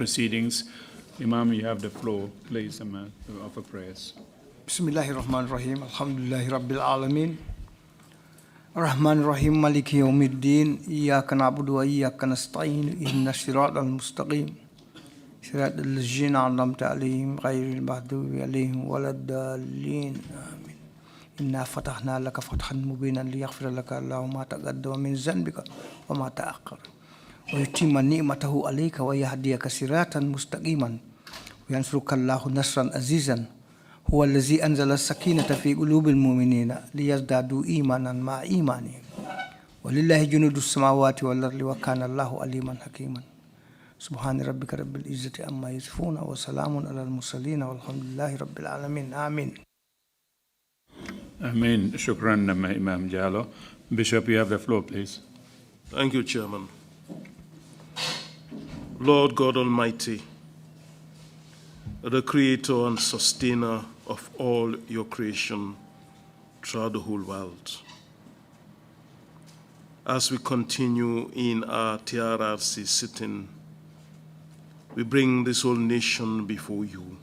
proceedings. Imam, you have the floor. Please, to offer prayers. Bismillahirrahmanirrahim. Alhamdulillahi Rabbil Alameen. Ar-Rahman Ar-Rahim Maliki Yawmiddin. Iyyaka na'budu wa iyyaka nasta'in. Ihdinas siratal mustaqim. Siratal ladzina an'amta 'alaihim ghairil maghdubi 'alaihim waladdallin. Amin. Inna fatahna laka fathan mubinan liyaghfira laka Allahu ma taqaddama min dhanbika wa ma ta'akhkhara. Wa yutimma ni'matahu 'alayka wa yahdiyaka siratan mustaqiman. Wa yansuruka Allahu nasran azizan. هو الذي أنزل السكينة في قلوب المؤمنين ليزدادوا إيمانا مع إيمانهم ولله جنود السماوات والأرض وكان الله عليما حكيما سبحان ربك رب العزة عما يصفون وسلام على المرسلين والحمد لله رب العالمين آمين. Amen. Shukran, Imam Jallo. Bishop, you have the floor, please. Thank you, Chairman. Lord God Almighty, the creator and sustainer of all your creation throughout the whole world. As we continue in our Trrc sitting, we bring this whole nation before you.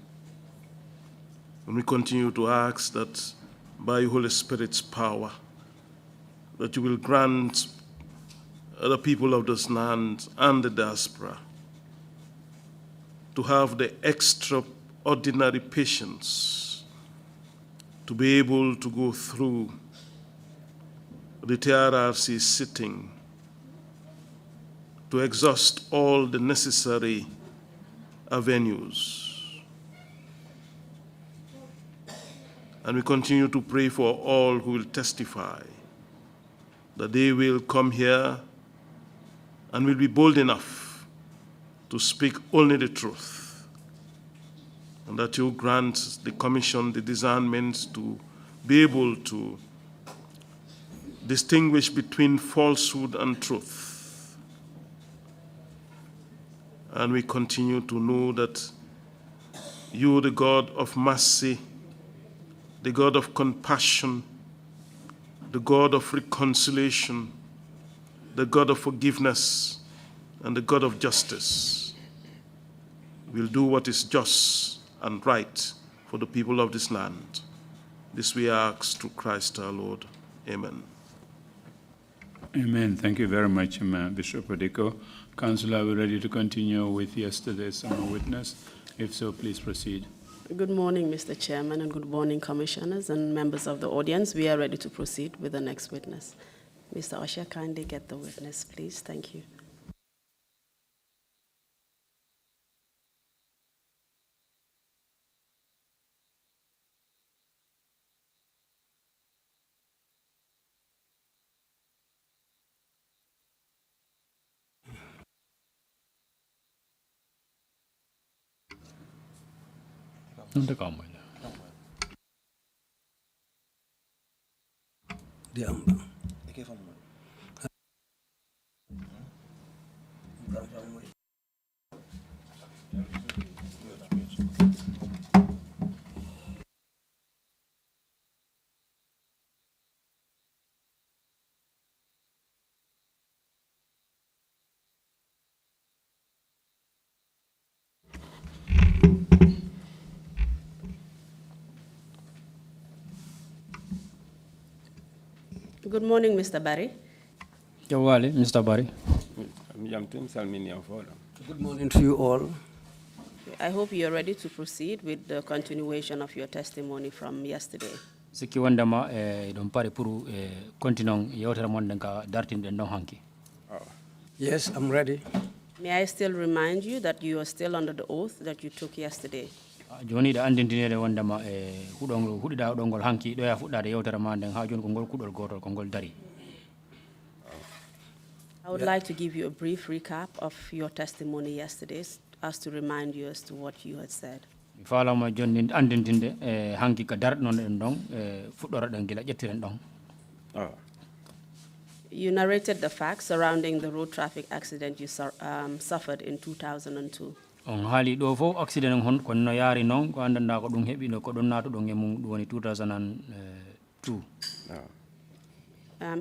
And we continue to ask that by your Holy Spirit's power, that you will grant the people of this land and the diaspora to have the extraordinary patience to be able to go through the Trrc sitting, to exhaust all the necessary avenues. And we continue to pray for all who will testify, that they will come here and will be bold enough to speak only the truth, and that you grant the commission the discernment to be able to distinguish between falsehood and truth. And we continue to know that you, the God of mercy, the God of compassion, the God of reconciliation, the God of forgiveness, and the God of justice, will do what is just and right for the people of this land. This we ask through Christ our Lord. Amen. Amen. Thank you very much, Bishop Odiko. Councillor, are we ready to continue with yesterday's summer witness? If so, please proceed. Good morning, Mr. Chairman, and good morning, commissioners and members of the audience. We are ready to proceed with the next witness. Mr. Usher, kindly get the witness, please. Thank you. Good morning, Mr. Barry. Jawali, Mr. Barry. Good morning to you all. I hope you're ready to proceed with the continuation of your testimony from yesterday. Siki wandama don pare pour continuong yewtere mon den ka dartinde don hanki. Yes, I'm ready. May I still remind you that you are still under the oath that you took yesterday? Joni da andintinede wandama hudida dongol hanki do ya fuddade yewtere man den ha joni ko ngol kudol gotol ko ngol dari. I would like to give you a brief recap of your testimony yesterday as to remind you as to what you had said. Falama joni andintinde hanki ka dar non en don fuddora den gila jettiren don. You narrated the facts surrounding the road traffic accident you suffered in 2002. On hali do fo accident hon ko no yari non ko andanda ko dum hebi no ko don nato do ngem woni 2002.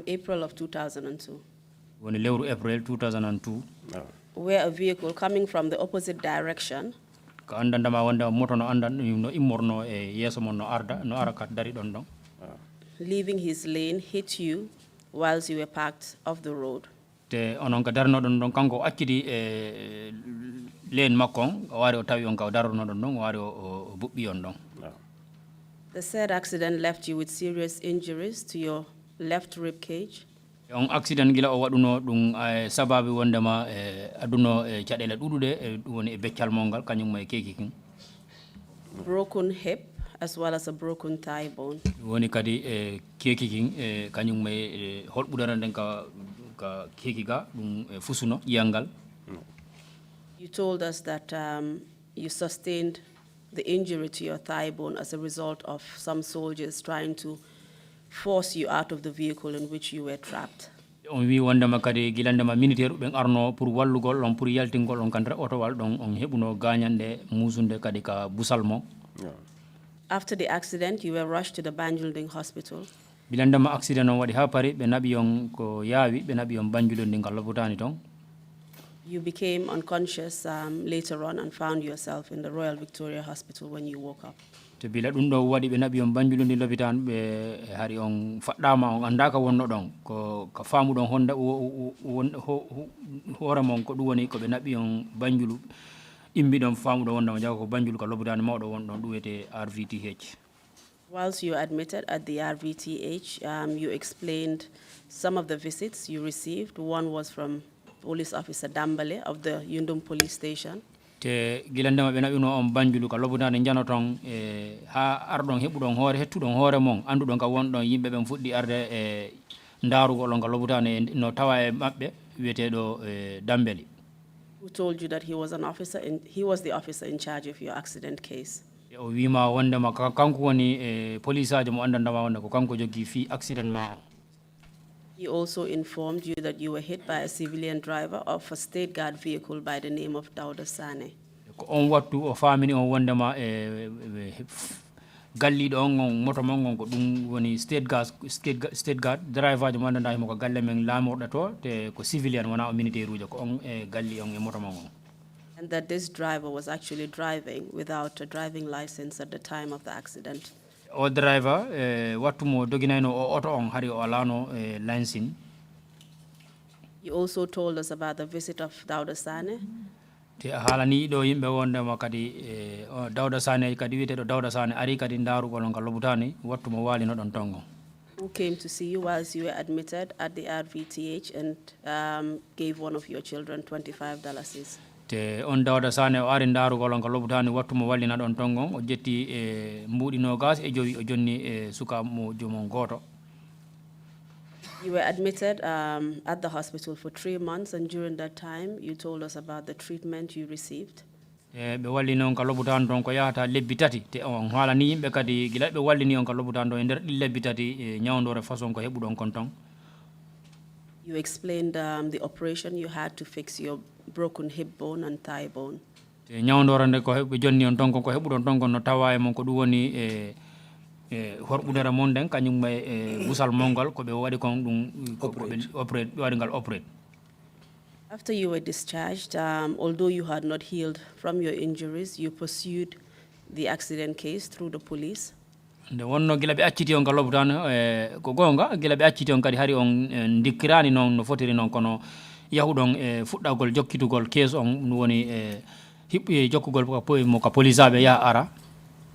April of 2002. Woni lewru April 2002. where a vehicle coming from the opposite direction ko andandama wonde moto no andan no immorno e yeso mon no arda no ara kat dari ɗon ɗon leaving his lane hit you whilst you were parked off the road. te onon ko darnoɗon ɗon kanko accidi e leen makko on o wari o tawi on ka o darnoɗon ɗon o wari o buɓɓi on ɗon. The said accident left you with serious injuries to your left rib cage. On accident gila o waɗuno ɗum sababu wondema aduno caɗele ɗuɗuɗe ɗum woni e beccal mongal kañum e keki kin. Broken hip as well as a broken thigh bone. Woni kadi keki kin kañum e holɓudana nden ka keki ga ɗum fusuno ƴiyangal. You told us that you sustained the injury to your thigh bone as a result of some soldiers trying to force you out of the vehicle in which you were trapped. On wi wondema kadi gilandema militaire ɓen arno pour wallugol on pour yaltingol on kandira otowal ɗon on heɓuno gañande musunde kadi ka busal mo. After the accident, you were rushed to the Banjulding hospital. Bilandema accident on waɗi ha pari ɓe naɓi on ko yaawi ɓe naɓi on Banjulding ngal lobotani ton. You became unconscious later on and found yourself in the Royal Victoria Hospital when you woke up. To bila ɗum ɗo waɗi ɓe naɓi on Banjulding lopitan ɓe hari on faɗɗama on andaka wonno ɗon ko famuɗon honda hoore mon ko ɗum woni ko ɓe naɓi on Banjulu imbi ɗon famuɗo wondema jago ko Banjulu ka lobitani mawɗo won ɗon ɗum wiyete RVTH. Whilst you were admitted at the RVTH, you explained some of the visits you received. One was from Police Officer Dambale of the Yundum Police Station. Te gilandema ɓe naɓino on Banjulu ka lobitani jano ton ha arɗon heɓuɗon hoore hettuɗon hoore mon anduɗon ka wonɗon yimɓe ɓen fuɗɗi arde e darugol on ka lobitani no tawa e maɓɓe wiyeteɗo Dambeli. Who told you that he was the officer in charge of your accident case? O wima wondema kanko woni police ajo mo andandama wonde ko kanko jogui fi accident ma. He also informed you that you were hit by a civilian driver of a state guard vehicle by the name of Dauda Sane. Ko on wattu o famini on wondema galliɗo on moto mon ko ɗum woni state guard driver jo mo andanda himo ko galle men lamorɗo to te ko civilian wona o militaire ujo ko on galli on moto mon on. And that this driver was actually driving without a driving license at the time of the accident. O driver wattumo doginayno o auto on hari o alano license. You also told us about the visit of Dauda Sane. Te halani ɗo yimɓe wondema kadi Dauda Sane kadi wiyeteɗo Dauda Sane ari kadi darugol on ka lobutani wattumo walino ɗon tongo. Who came to see you whilst you were admitted at the RVTH and gave one of your children $25. Te on Dauda Sane o ari darugol on ka lobutani wattumo wallina ɗon tongon o jetti mbuɗi nogas e jowi o jonni suka mo jomon goto. You were admitted at the hospital for 3 months, and during that time you told us about the treatment you received. ɓe wallini on ka lobutani ɗon ko yahata lebbi tati te on haalani yimɓe kadi gila ɓe wallini on ka lobutani ɗon e nder ɗi lebbi tati ñawdore façon ko heɓuɗon kon ton. You explained the operation you had to fix your broken hip bone and thigh bone. Te ñawdore nde ko heɓɓe jonni on ton ko heɓuɗon ton kon no tawa e mon ko ɗum woni horɓudere mon nden kañum busal mongal ko ɓe waɗi kon ɗum ɓe waɗi ngal operate. After you were discharged, although you had not healed from your injuries, you pursued the accident case through the police. Nde wonno gila ɓe acciti on ka lobutani ko gonga gila ɓe acciti on kadi hari on dikkirani noon no fotiri noon kono yahuɗon fuɗɗagol jokkitugol case on ɗum woni hiɓɓi jokkugol mo ka police aɓe yaha ara.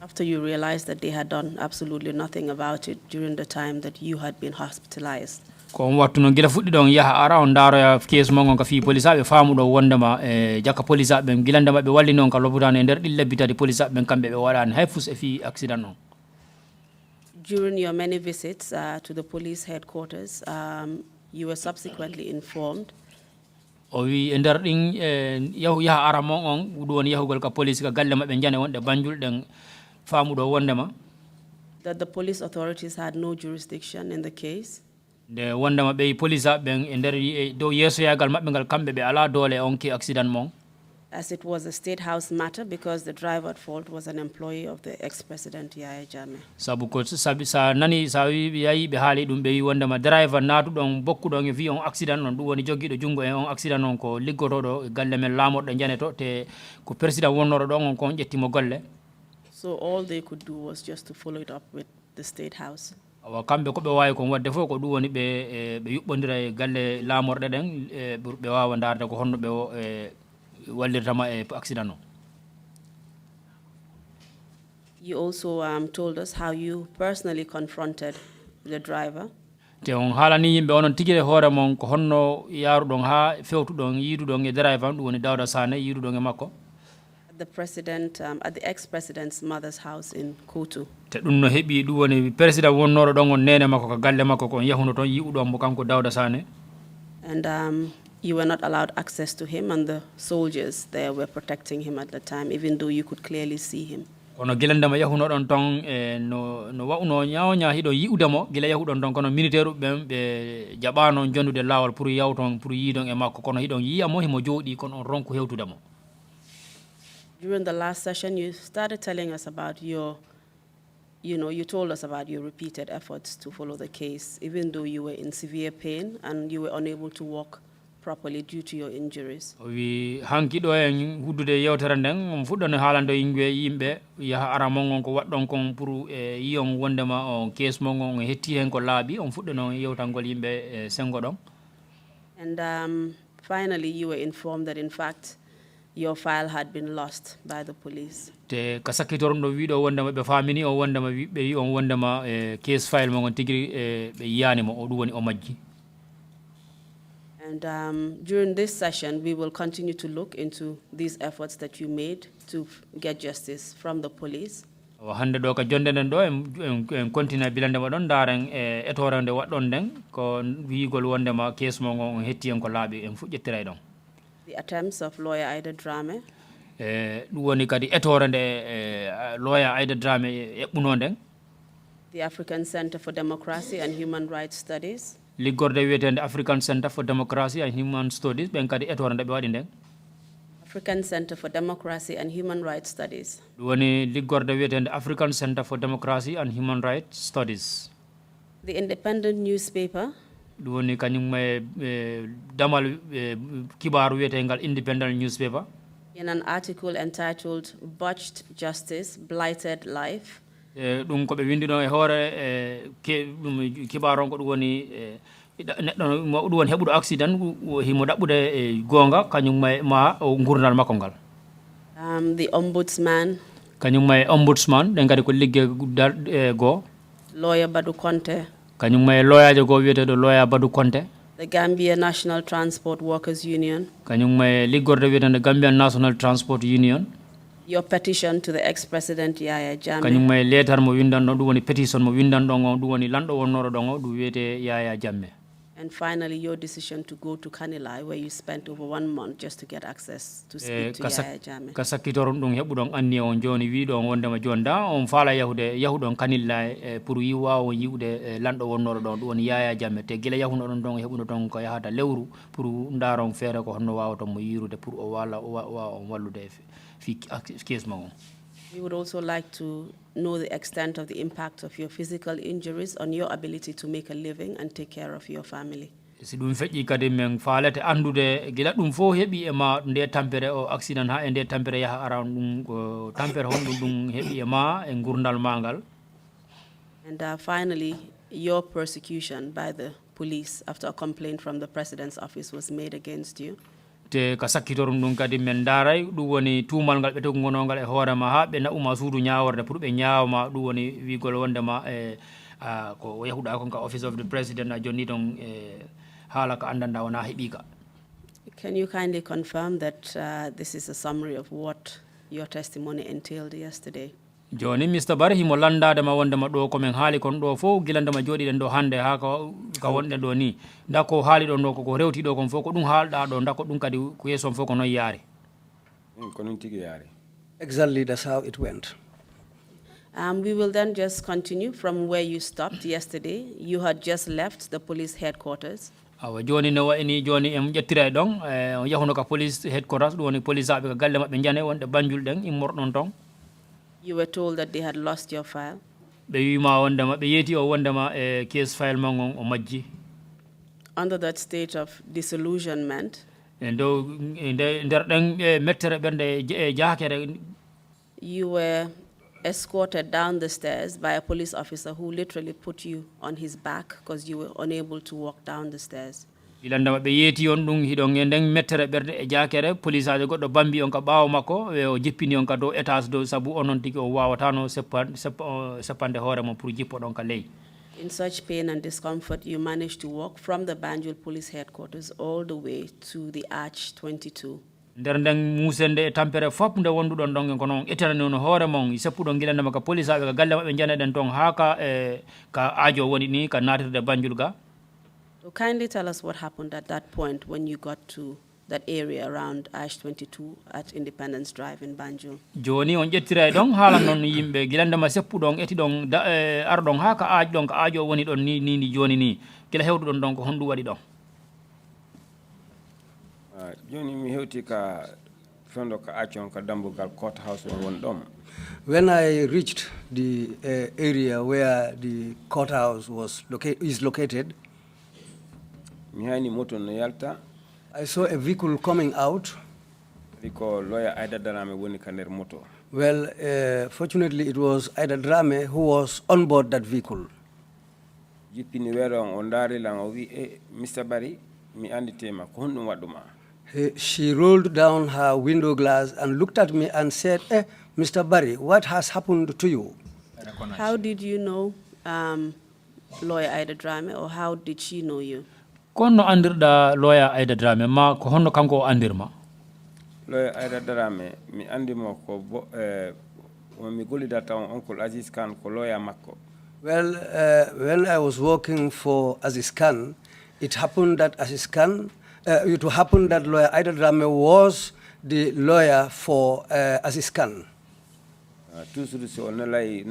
After you realized that they had done absolutely nothing about it during the time that you had been hospitalized. Ko on wattu noon gila fuɗɗi ɗon yaha ara on daroya case mon on ka fi police aɓe faamuɗo wondema jakka police aɓe gilandema ɓe walli noon ka lobutani e nder ɗi lebbi tati police aɓe kamɓe ɓe waɗani hay fus e fi accident on. During your many visits to the police headquarters, you were subsequently informed o wi e nder ɗin yaha ara mon on ɗum woni yahugol ka police ka galle maɓɓe jane wonɗe Banjul ɗen faamuɗo wondema that the police authorities had no jurisdiction in the case. Nde wondema ɓe police aɓe ɓen e nder dow yeesoyagal maɓɓe ngal kamɓe ɓe ala doole on ki accident mon. as it was a state house matter because the driver at fault was an employee of the ex-president Yahya Jammeh. Sabu ko sabi sa nani sa wi yayi be haali dum be wonde ma driver natu don bokku don e vi on accident non dum woni jogido jungo e on accident non ko liggotodo galle men lamoddo janeto te ko president wonnoro don on ko jettimo golle. So all they could do was just to follow it up with the state house. Awa kambe ko be wawi ko wadde fo ko dum woni be yubbondira e galle lamorde den be wawa darde ko honno be wallirtama e accident no. You also told us how you personally confronted the driver. Te on halani yimbe onon tigire hoore mon ko honno yaaru don ha fewtu don yidu don e driver dum woni Dawda Sane yidu don e makko. At the ex-president's mother's house in Kotu. Te dum no hebi dum woni president wonnoro don on nene makko ko galle makko ko yahuno ton yiudo mo kanko Dawda Sane. And you were not allowed access to him, and the soldiers there were protecting him at the time, even though you could clearly see him. Kono gilandama yahuno don ton no wawno nyawnya hido yiudamo gila yahudon don kono militaire be jabano jondude lawol pour yawton pour yidon e makko kono hidon yiyamo himo jodi kono on ronko hewtudamo. During the last session, you started telling us about you told us about your repeated efforts to follow the case, even though you were in severe pain and you were unable to walk properly due to your injuries. We hankido en huddude yewtere nden on fuddone haalando yimbe yaha ara mongon ko waddon kon pour yiyon wondema on case mongon hetti hen ko laabi on fuddono yewtangol yimbe sengo don. And finally you were informed that in fact your file had been lost by the police. Te kasakitorum do wido wondema be famini o wondema be on wondema case file mongon tigiri be yani mo o du woni o majji. And during this session, we will continue to look into these efforts that you made to get justice from the police. Hande do ka jonde den do en continue bilande ma don daren etorande waddon den ko wiigol wondema case mo ngon hetti en ko laabi en fujjettiray don. The attempts of lawyer Aida Drame. Dum woni kadi etorande lawyer Aida Drame ebbuno den. The African Center for Democracy and Human Rights Studies. Liggorde wiyetende African Center for Democracy and Human Studies ben kadi etorande be wadi den. African Center for Democracy and Human Rights Studies. Woni liggorde wiyetende African Center for Democracy and Human Rights Studies. The independent newspaper. Woni kanyum may damal kibaru wiyetengal independent newspaper. In an article entitled Botched Justice, Blighted Life. Dum ko be windino e hoore kibaron ko dum woni neddo mo dum woni hebudo accident himo dabbude gonga kanyum ma o gurdal makko gal. The ombudsman. Kanyum may ombudsman den gadi ko ligge go. Lawyer Badu Conte. Kanyum may lawyer go wiyete do lawyer Badu Conte. The Gambia National Transport Workers Union. Kanyum may liggorde wiyete Gambia National Transport Union. Your petition to the ex-president Yahya Jammeh. Kanyum may letter mo windan do woni petition mo windan do dum woni lando wonnoro do du wiyete Yahya Jammeh. And finally, your decision to go to Kanilai, where you spent over 1 month just to get access to speak to Yahya Jammeh. Kasakitorum dum hebudon anni on joni wido on wondema jonda on fala yahudon Kanilai pour yiwa on yiwde lando wonnoro don woni Yahya Jammeh te gila yahuno don hebuno don ko yahata lewru pour ndaron fere ko honno wawato mo yirude pour o wala on wallude fi case mo. We would also like to know the extent of the impact of your physical injuries on your ability to make a living and take care of your family. Si dum feji kadi men faalete andude gila dum fo hebi e ma nde tampere o accident ha e nde tampere yaha around dum ko tampere hondu dum hebi e ma e gurdal mangal. And finally, your persecution by the police after a complaint from the president's office was made against you. Te kasakitorum dum kadi men daray dum woni tumal gal be to gonongal e hoorema ha be na uma suudu nyaaworde pour be nyaawma dum woni wigol wondema ko yahuda kon ka office of the president na joni don hala ka andanda wana hebika. Can you kindly confirm that this is a summary of what your testimony entailed yesterday? Joni Mr. Barhi mo landade ma wondema do ko men haali kon do fo gilandema jodi den do hande ha ka wonde do ni ndako haali do no ko rewti do kon fo ko dum haalda do ndako dum kadi ko yeso fo ko no yaari. Exactly, that's how it went. We will then just continue from where you stopped yesterday. You had just left the police headquarters. awa joni no wayni joni em ƴettira e ɗon on yahuno ka police headquarters ɗum woni police aɓe ko galle maɓɓe jane wonɗe Banjul ɗen immorɗon ton. You were told that they had lost your file. ɓe wima wondema ɓe yeeti o wondema e case file man on o majji. Under that state of disillusionment, e dow nder ɗen mettere ɓernde e jakere, you were escorted down the stairs by a police officer who literally put you on his back because you were unable to walk down the stairs. ilandema ɓe yeeti on ɗum hiɗon e nden mettere ɓerde e jakere police aje goɗɗo bambi on ka ɓaawo makko o jippini on ka dow étage dow saabu onon tigi o wawatano seppande hoore mon pour jippo ɗon ka ley. In such pain and discomfort, you managed to walk from the Banjul police headquarters all the way to the Arch 22. nder nden musende e tampere fof nde wonduɗon ɗon ko noon ettanani on hoore mon seppuɗon guilandema ka police aɓe ka galle maɓɓe janeɗen toon ha ka ka aajo woni ni ka natirde Banjul ga. So kindly tell us what happened at that point when you got to that area around Ash 22 at Independence Drive in Banjul. Joni on ƴettira e ɗon haalan noon yimɓe gilandema seppuɗon etiɗon arɗon ha ka ɗon ka aajo woni ɗon ni joni ni gila hewɗuɗon ɗon ko honɗum waɗi ɗon. Joni mi hewti ka fondo ka acon ka dambugal court house won ɗon. When I reached the area where the courthouse is located, mi hani moto no yalta. I saw a vehicle coming out. Because lawyer Aida Drame woni ka nder moto. Well, fortunately it was Aida Drame who was on board that vehicle. Jippini wero on ndari lan o wi Mr. Barry mi anditema ko honɗum waɗuma. She rolled down her window glass and looked at me and said, Mr. Barry, what has happened to you? How did you know lawyer Aida Drame, or how did she know you? Konno andirɗa lawyer Aida Drame ma ko honno kanko o andirma? Lawyer Aida Drame mi andimo ko mi gollidata on Uncle Aziz Khan ko lawyer makko. Well, when I was working for Aziz Khan, it happened that lawyer Aida Drame was the lawyer for Aziz Khan. Toujours so onelay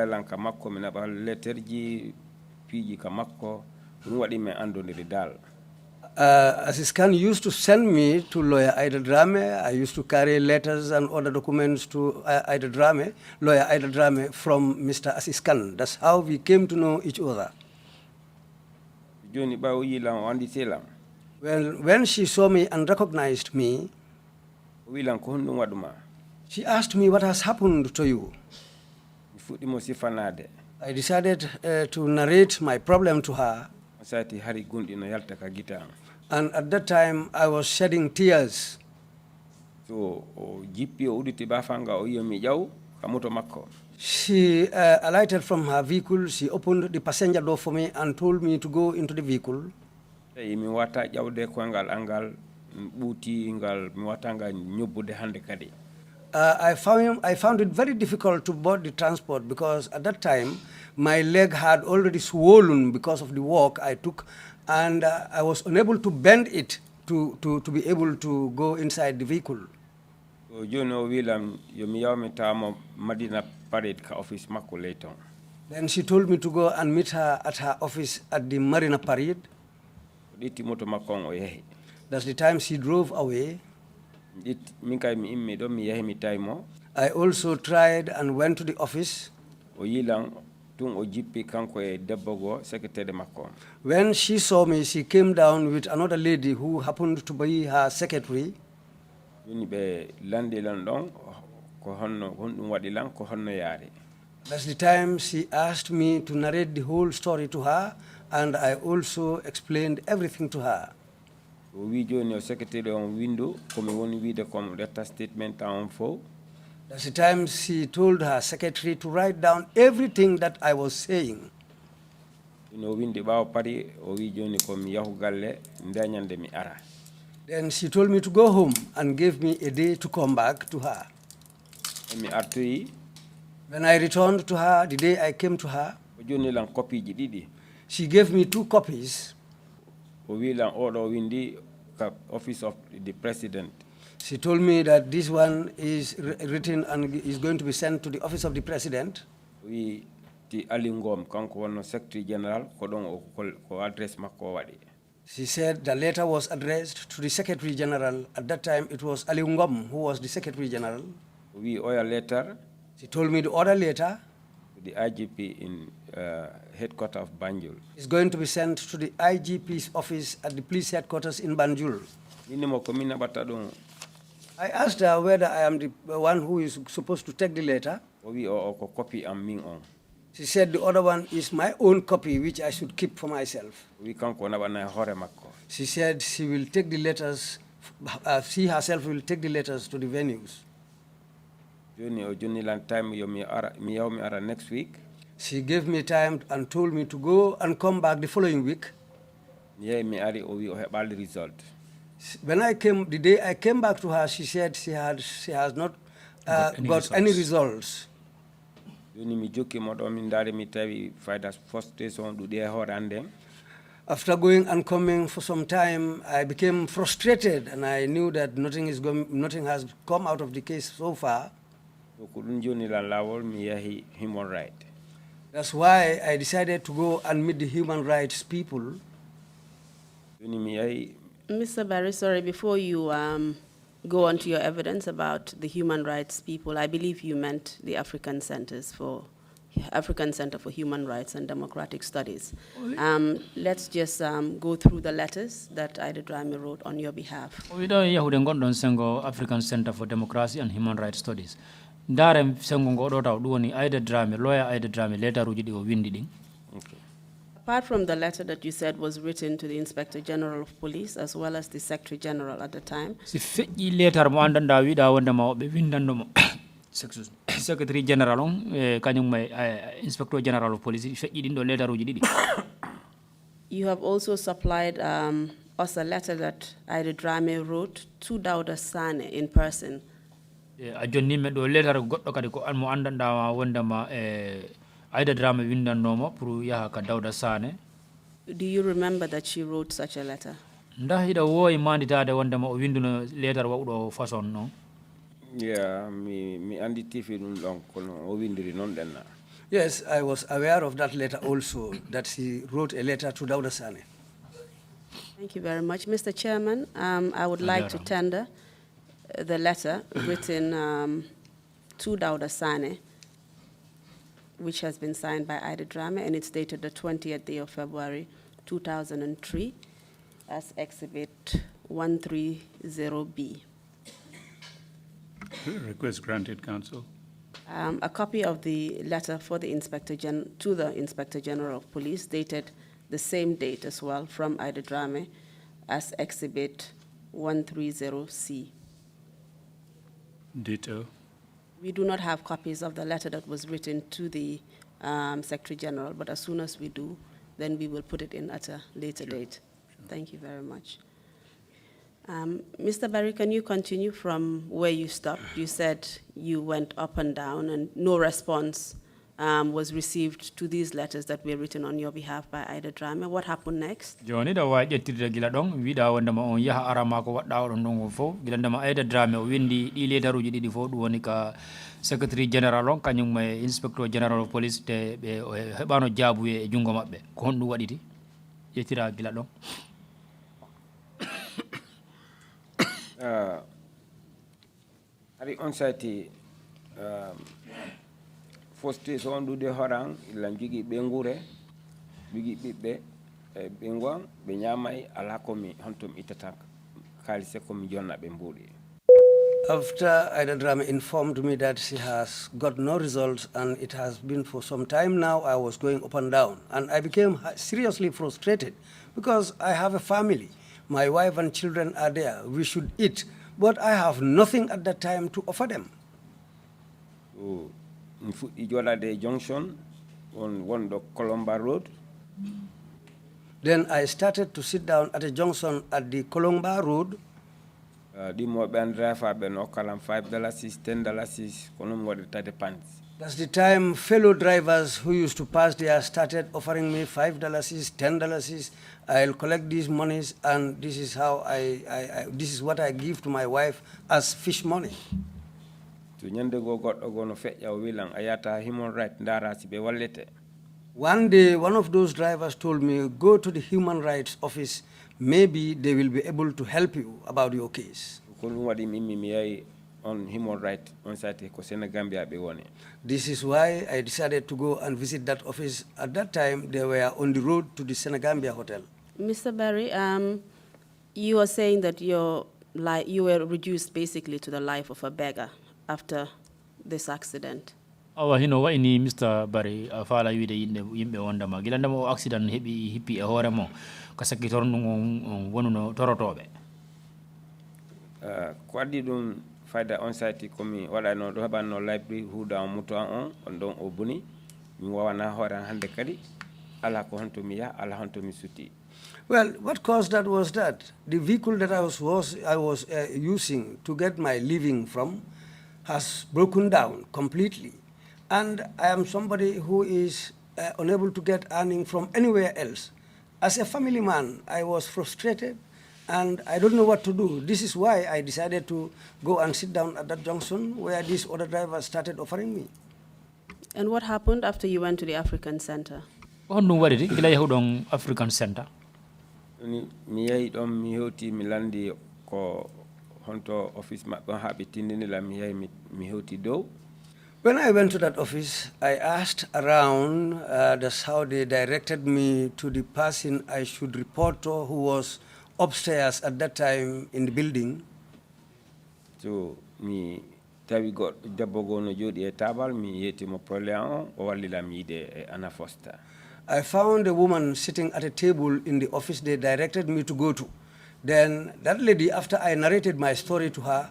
lan ka makko mi naɓa letterji piiji ka makko ɗum waɗi mi andodiri dal. Aziz Khan used to send me to lawyer Aida Drame. I used to carry letters and other documents to Aida Drame, lawyer Aida Drame, from Mr. Aziz Khan. That's how we came to know each other. Joni ɓawo yilan o anditelam. Well, when she saw me and recognized me, wilan ko honɗum waɗuma. She asked me, what has happened to you? Mi fuɗɗimo sifanade. I decided to narrate my problem to her. Sati hari gunɗi no yalta ka gita. And at that time, I was shedding tears. So o jippi o udditi bafanga o yiyomi ƴaw ka moto makko. She alighted from her vehicle. She opened the passenger door for me and told me to go into the vehicle. Mi wata ƴawde koyngal angal ɓuuti ngal mi watanga ñobbude hande kadi. I found it very difficult to board the transport because at that time my leg had already swollen because of the walk I took, and I was unable to bend it to be able to go inside the vehicle. So Jono Willam yomi yawmi tamo Madina Parade ka office makko later. Then she told me to go and meet her at her office at the Marina Parade. Ɗitti moto makko on o yehi. That's the time she drove away. I also tried and went to the office. When she saw me, she came down with another lady who happened to be her secretary. That's the time she asked me to narrate the whole story to her, and I also explained everything to her. That's the time she told her secretary to write down everything that I was saying. Then she told me to go home and gave me a day to come back to her. When I returned to her, the day I came to her, she gave me 2 copies. Office of the President. She told me that this one is written and is going to be sent to the Office of the President. We the Alingom kanko wono Secretary General ko don ko address makko wadi. She said the letter was addressed to the Secretary General. At that time, it was Ali Ngom who was the Secretary General. We owe a letter She told me the other letter to the IGP in headquarters of Banjul. is going to be sent to the IGP's office at the police headquarters in Banjul. I asked her whether I am the one who is supposed to take the letter. We owe a copy and me on. She said the other one is my own copy, which I should keep for myself. We can't go na hore makko. She said she will take the letters, she herself will take the letters to the venues. Johnny land time mi ara next week. She gave me time and told me to go and come back the following week. Yeah, me ari o we all the result. When I came, the day I came back to her, she said she has not got any results. Johnny mi joki modo min dare mi tawi fayda first station du de hore andem. After going and coming for some time, I became frustrated, and I knew that nothing has come out of the case so far. Human right. That's why I decided to go and meet the human rights people. Mr. Barry, sorry, before you go on to your evidence about the human rights people, I believe you meant the African Center for Human Rights and Democratic Studies. Let's just go through the letters that Ida Drame wrote on your behalf. African Center for Democracy and Human Rights Studies. Darem sengo ngodo taw duwoni Ida Drame, lawyer Ida Drame letter uji di o windi ding. Okay. Apart from the letter that you said was written to the Inspector General of Police as well as the Secretary General at the time. Si feƴƴi letter mo andanda wiɗa wonde ma ɓe windannomo Secretary General on kañum may Inspector General of Police feƴƴi ɗin ɗo letter uji ɗiɗi. You have also supplied us a letter that Ida Drame wrote to Dauda Sane in person. A jonnimme ɗo letter goɗɗo kadi ko mo andanda wondema Ida Drame windannoma pour yaha ka Dauda Sane. Do you remember that she wrote such a letter? Nda hiɗa wowi manditade wondema o winduno letter wawɗo façon noon. Yeah, mi andi tifi ɗum ɗon kono o windiri noon ɗenna. Yes, I was aware of that letter also, that she wrote a letter to Dauda Sane. Thank you very much. Mr. Chairman, I would like to tender the letter written to Dauda Sane, which has been signed by Ida Drame, and it's dated the 20th day of February, 2003, as Exhibit 130B. Request granted, Counsel. A copy of the letter for the to the Inspector General of Police, dated the same date as well, from Ida Drame, as Exhibit 130C. Ditto. We do not have copies of the letter that was written to the Secretary General, but as soon as we do, then we will put it in at a later date. Sure. Thank you very much. Mr. Barry, can you continue from where you stopped? You said you went up and down and no response was received to these letters that were written on your behalf by Ida Drame. What happened next? Joni da wa ƴettirde gila ɗon wiɗa wondema on yaha arama ko waɗɗa oɗon ɗon fof gila ndema Ida Drame o windi ɗi lettaruji ɗiɗi fof ɗum woni ka Secretary General on kañum e Inspector General of Police te ɓe heɓano jaabuye e junngo maɓɓe ko honɗum waɗiti ƴettira gila ɗon. Ari on sati foste so on dude horang ilan jigi be ngure bigi bibbe be ngwan be nyamay ala ko mi hontum itata kalise ko mi jonna be mbudi. After Ida Drame informed me that she has got no results and it has been for some time now, I was going up and down, and I became seriously frustrated because I have a family. My wife and children are there. We should eat, but I have nothing at that time to offer them. The junction on the Colomba Road. Then I started to sit down at a junction at the Colomba Road. The mobile driver ben okalam $5, $10, konum wadi tade pants. That's the time fellow drivers who used to pass there started offering me $5, $10. I'll collect these monies, and this is how this is what I give to my wife as fish money. To nyande go got ogono fe ya wilang ayata human right ndara si be wallete. One day, one of those drivers told me, go to the Human Rights Office, maybe they will be able to help you about your case. On human rights on site ko Senegambia be woni. This is why I decided to go and visit that office. At that time, they were on the road to the Senegambia Hotel. Mr. Barry, you are saying that you were reduced basically to the life of a beggar after this accident. awa hino wa ini Mr. Barry fala wiide yimɓe wondama gila ndema o accident heɓi hippi e hoore mo ko sakki torno wonuno torotoɓe ko addi ɗum fayda on site komi waɗano ɗo heɓanno library huuda muto on ɗon o boni mi wawana hoore an hannde kadi ala ko honto mi yaha ala honto mi sutti. Well, what caused that was that the vehicle that I was using to get my living from has broken down completely. And I am somebody who is unable to get earning from anywhere else. As a family man, I was frustrated and I don't know what to do. This is why I decided to go and sit down at that junction where this other driver started offering me. And what happened after you went to the African Center? honɗum waɗiti gila yahuɗon African Center mi yehi ɗon mi hewti mi landi ko honto office maɓɓe on haɓe tindinila mi yehi mi hewti dow. When I went to that office, I asked around, that's how they directed me to the person I should report to, who was upstairs at that time in the building. So mi tawi goɗɗo debbo goo no jooɗi e tabal mi yettimo probléme o o wallilam yiide e Anna Foster. I found a woman sitting at a table in the office they directed me to go to. Then that lady, after I narrated my story to her,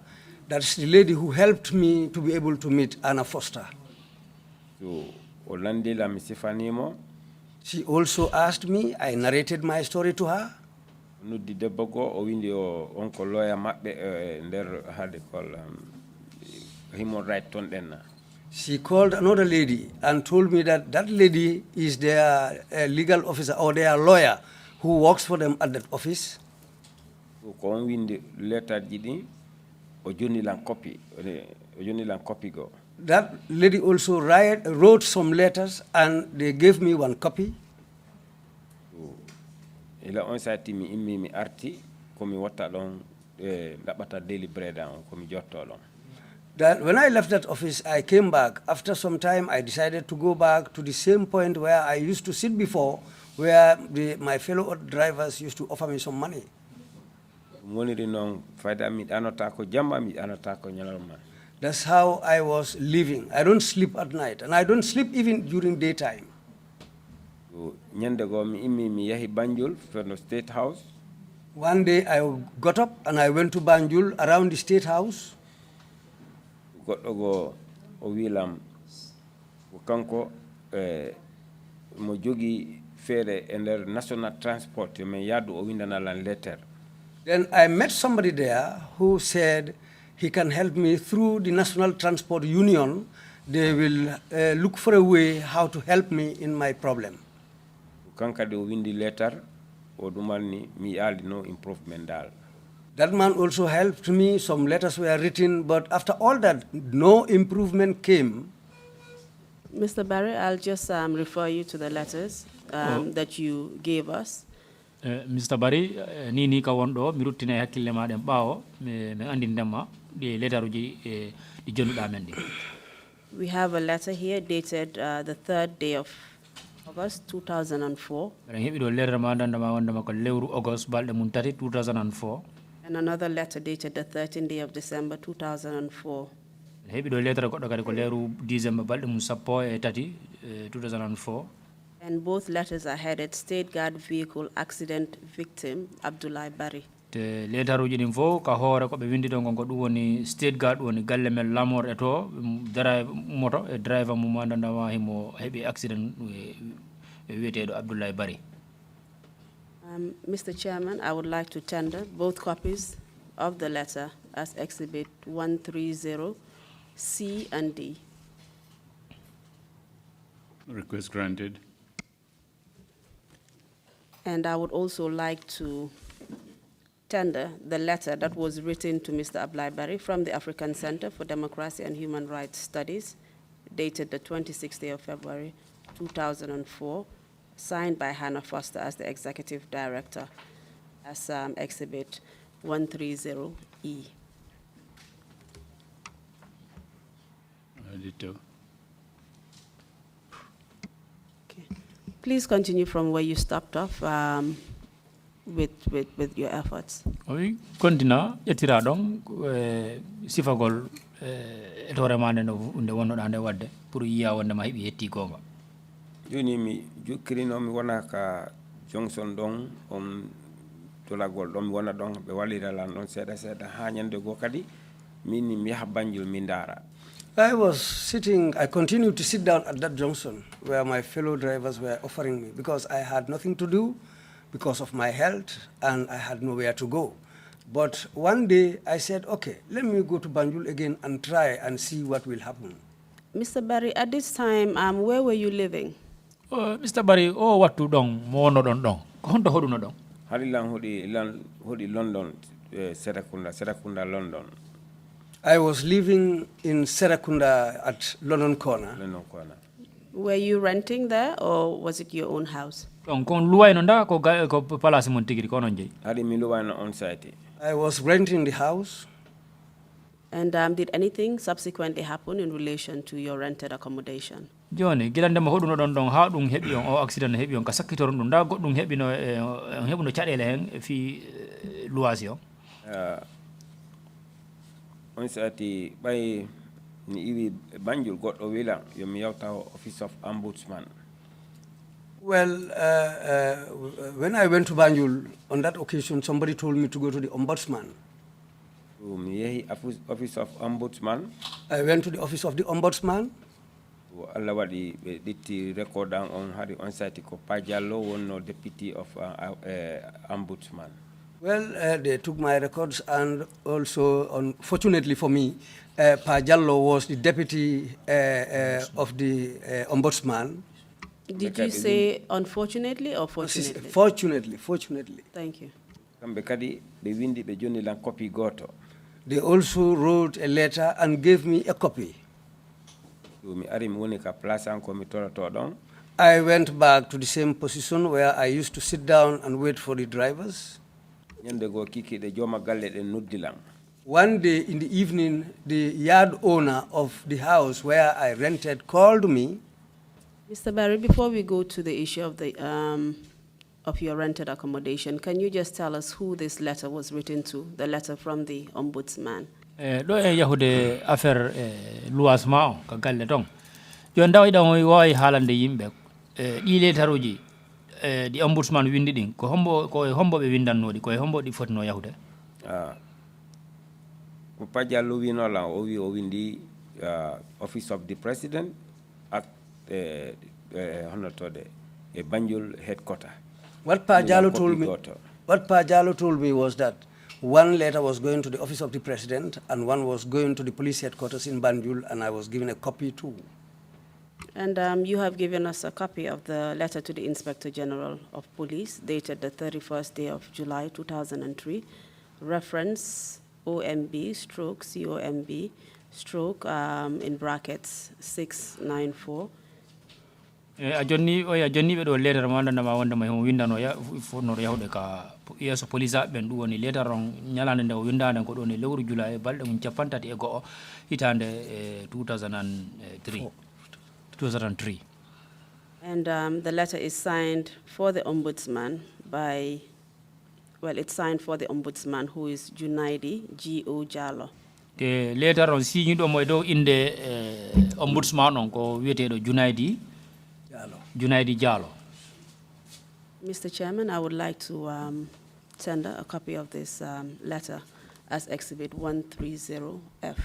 that's the lady who helped me to be able to meet Anna Foster. So o landila mi sifanimo. She also asked me, I narrated my story to her. Nuddi debbo goo o windi o on ko lawyer maɓɓe nder hade kol human right ton ɗenna. She called another lady and told me that that lady is their legal officer or their lawyer who works for them at that office. Ko on windi letter jiɗi o jonnilan copy go. That lady also wrote some letters and they gave me one copy. Ila on sati mi immi mi arti komi watta ɗon ɗaɓɓata daily bread on komi jotto ɗon. That when I left that office, I came back. After some time, I decided to go back to the same point where I used to sit before, where my fellow drivers used to offer me some money. That's how I was living. I don't sleep at night, and I don't sleep even during daytime. State House. One day, I got up and I went to Banjul around the State House. Goɗɗo go o wilam ko kanko mo jogi feere e nder national transport men yaddu o windanalan letter. Then I met somebody there who said he can help me through the National Transport Union. They will look for a way how to help me in my problem. Kankade o windi letter o ɗumanni mi yaaldi no improvement dal. That man also helped me. Some letters were written, but after all that, no improvement came. Mr. Barry, I'll just refer you to the letters that you gave us. Mr. Barry, ni ka wonɗo mi ruttina e hakkille maɗen ɓaawo mi andindema ɗi letter uji ɗi jonnuɗa men ɗi. We have a letter here dated the 3rd day of August 2004. Eɗen heɓi ɗo letter ma dandama wondema ko lewru August balɗe mum tati 2004. And another letter dated the 13th day of December 2004. Heɓi ɗo letter goɗɗo kadi ko lewru December balɗe mum sappo e tati 2004. And both letters are headed State Guard Vehicle Accident Victim Abdoulie Barry. Te letter uji ɗin fof ka hoore ko ɓe windi ɗon ko ɗum woni State Guard woni galle men lamor e to moto e driver mum andandama himo heɓi accident wiyeteɗo Abdoulie Barry. Mr. Chairman, I would like to tender both copies of the letter as Exhibit 130, C and D. Request granted. And I would also like to tender the letter that was written to Mr. Abdoulie Barry from the African Center for Democracy and Human Rights Studies, dated the 26th day of February 2004, signed by Hannah Foster as the Executive Director, as Exhibit 130E. Ditto. Okay. Please continue from where you stopped off with your efforts. Oui, continue. Yetira dong sifagol etore mane no unde wono dande wadde pour yiya wonde ma hebi yetti gonga. Joni mi jukkirino mi wona ka Johnson dong tolagol ɗon mi wona ɗon ɓe walliralan ɗon seeɗa seeɗa ha ñande goo kadi min mi yaha Banjul mi ndaara. I continued to sit down at that junction where my fellow drivers were offering me because I had nothing to do because of my health and I had nowhere to go. But one day I said, okay, let me go to Banjul again and try and see what will happen. Mr. Barry, at this time, where were you living? Mr. Barry, what to dong mo no don dong. Ko honto hodu no dong. Halilan hodi London, Serakunda London. I was living in Serakunda at London Corner. Were you renting there or was it your own house? Kon luway no nda ko palace mon tigiri ko non jey. Hadi mi luway no on site. I was renting the house. And did anything subsequently happen in relation to your rented accommodation? Joni gilande mo hoduno don ha dum hebi on o accident hebi on ka sakkitor dum da goddum hebi no hebuno cadele hen fi luwasi on. On sati bay ni iwi Banjul goddo wila yo mi yawta office of ombudsman. Well, when I went to Banjul on that occasion, somebody told me to go to the ombudsman. Office of ombudsman. I went to the office of the ombudsman. Allah wadi ditti record on hari on site ko Pajallo wonno deputy of ombudsman. Well, they took my records, and also, unfortunately for me, Pajallo was the deputy of the ombudsman. Did you say unfortunately or fortunately? Fortunately. Thank you. They also wrote a letter and gave me a copy. I went back to the same position where I used to sit down and wait for the drivers. One day in the evening, the yard owner of the house where I rented called me. Mr. Barry, before we go to the issue of the of your rented accommodation, can you just tell us who this letter was written to, the letter from the ombudsman? Do e yahude affaire luwas ma ka galle don. Yo ndaw idan woy halande yimbe di lettaruji di ombudsman windi din ko hombo be windannodi ko hombo di fotno yahude. Ko Pajallo winola o windi office of the president at honotode a Banjul headquarter. What Pajallo told me was that one letter was going to the office of the president and one was going to the police headquarters in Banjul, and I was given a copy too. And you have given us a copy of the letter to the Inspector General of Police dated the 31st day of July 2003, reference OMB/COMB/ in brackets 694. A jonni be do letter manda na wonda ma windano ya fonno yahude ka yeso police ben du woni letter ron nyalande de windande ko do ne lewru July balde mun capantati e go hitande 2003. And the letter is signed for the ombudsman by, well, it's signed for the ombudsman, who is Junaidi G.O. Jallo. The letter on signé do moy do inde ombudsman on ko wiete do Junaidi Jallo. Mr. Chairman, I would like to tender a copy of this letter as Exhibit 130F.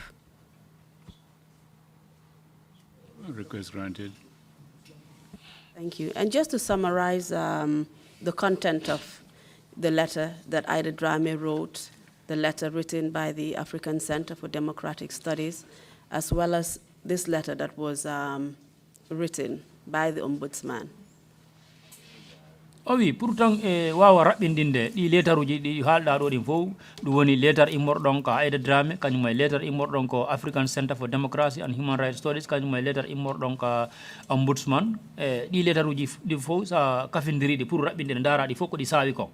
Request granted. Thank you. And just to summarize the content of the letter that Ida Drame wrote, the letter written by the African Center for Democratic Studies, as well as this letter that was written by the Ombudsman. o wi pourtant wawa raɓɓindinde ɗi lettre uji ɗi haalɗa ɗo ɗin fof ɗum woni lettre immorɗon ko Aida Dramé kañum e lettre immorɗon ko African Center for Democracy and Human Rights Studies kañum e lettre immorɗon ko Ombudsman ɗi lettre uji ɗi fof sa kafindiriɗi pour raɓɓindinde daraɗi fof ko ɗi saawi ko.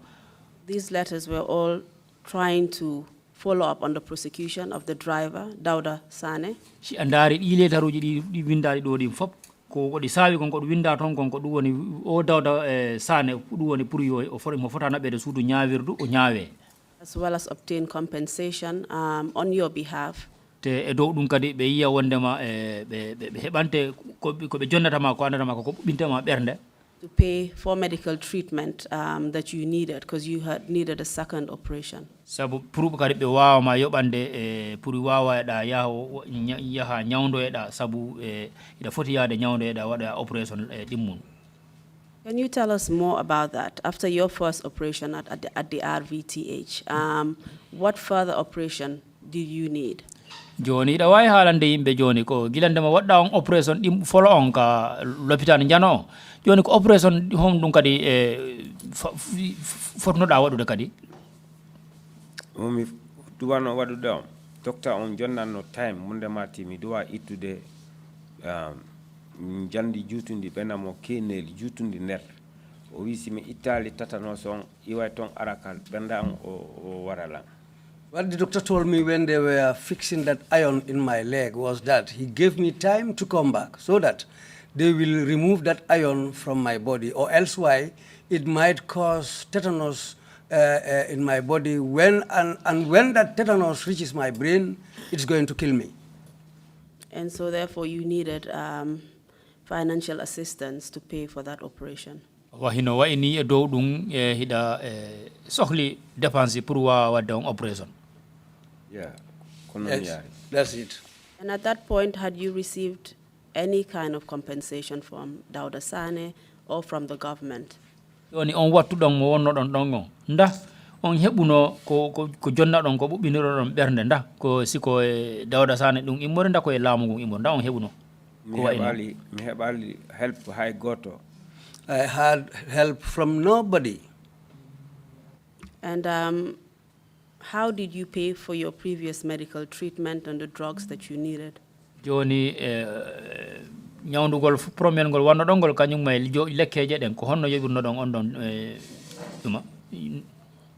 These letters were all trying to follow up on the prosecution of the driver, Dawda Sane. Si a ndaari ɗi lettre uji ɗi windaɗi ɗo ɗin fof ko ɗi saawi kon ko ɗum winda toon kon ko ɗum woni o Dawda Sane ɗum woni pour yo mo fota naɓede suudu ñaawirdu o ñaawe. As well as obtain compensation on your behalf. Te e dow ɗum kadi ɓe yiya wondema ɓe heɓante ko ɓe jonnatama ko andatama ko ɓintema ɓernde. To pay for medical treatment that you needed because you had needed a second operation. Sabu pour kadi ɓe wawama yoɓande pour wawaɗa yaha ñawdoyeɗa sabu ida foti yaade ñawdoyeɗa waɗa operation ɗimmun. Can you tell us more about that? After your first operation at the RVTH, what further operation did you need? Joni ida wawi haalande yimɓe joni ko gilandema waɗɗa on operation ɗim folo on ka l'hôpital jano o joni ko operation hom ɗum kadi fotnoɗa waɗude kadi. mi duwano waɗude on docteur on jonnanno time mundema timi duwa ittude jandi jutundi ɓenamo keneli jutundi nder o wi simi ittali tatanos on iway toon arakal ɓenda on o waralan. What the doctor told me when they were fixing that iron in my leg was that he gave me time to come back so that they will remove that iron from my body, or else why it might cause tetanus in my body. When that tetanus reaches my brain, it's going to kill me. And so therefore you needed financial assistance to pay for that operation. Wahino wa ini e dow ɗum hiɗa sohli dépense pour wadde on operation. Yeah, yes, that's it. And at that point, had you received any kind of compensation from Dawda Sane or from the government? Yoni on wattu ɗon mo wonno ɗon ɗon on nda on heɓuno ko jonna ɗon ko ɓuɓɓiniro ɗon ɓernde nda ko siko Dawda Sane ɗum immore nda ko e laamu ngun immore nda on heɓuno. mi heɓali help hay goto. I had help from nobody. And how did you pay for your previous medical treatment and the drugs that you needed? Joni ñawdugol premier ngol wanno ɗon ngol kañum may lekkeje ɗen ko honno yoɓirno ɗon on ɗon ɗuma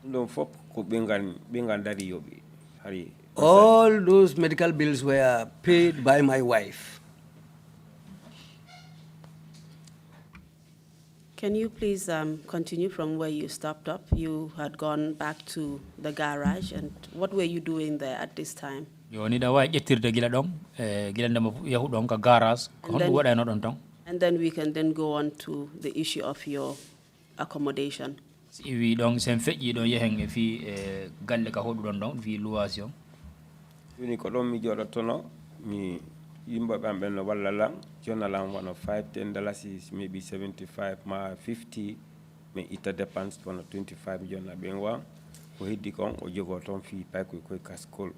ɗum fof ko ɓingal dari yoɓi hari. All those medical bills were paid by my wife. Can you please continue from where you stopped up? You had gone back to the garage, and what were you doing there at this time? Joni da way ƴettirde gila ɗon gila ndema yahu ɗon ka garage ko honɗum waɗayno ɗon ton. And then we can then go on to the issue of your accommodation. Si wi ɗon sen feƴƴi ɗon yehen e fi galle ka hoɗuɗon ɗon fi location. Joni ko ɗon mi joɗotono mi yimɓe ɓen ɓen no walla lan jonalan wono $5-10 maybe 75 ma 50 mi itta dépense wono 25 jonna ɓen wa ko heddi kon o jogo toon fi paykoy koye kaskol.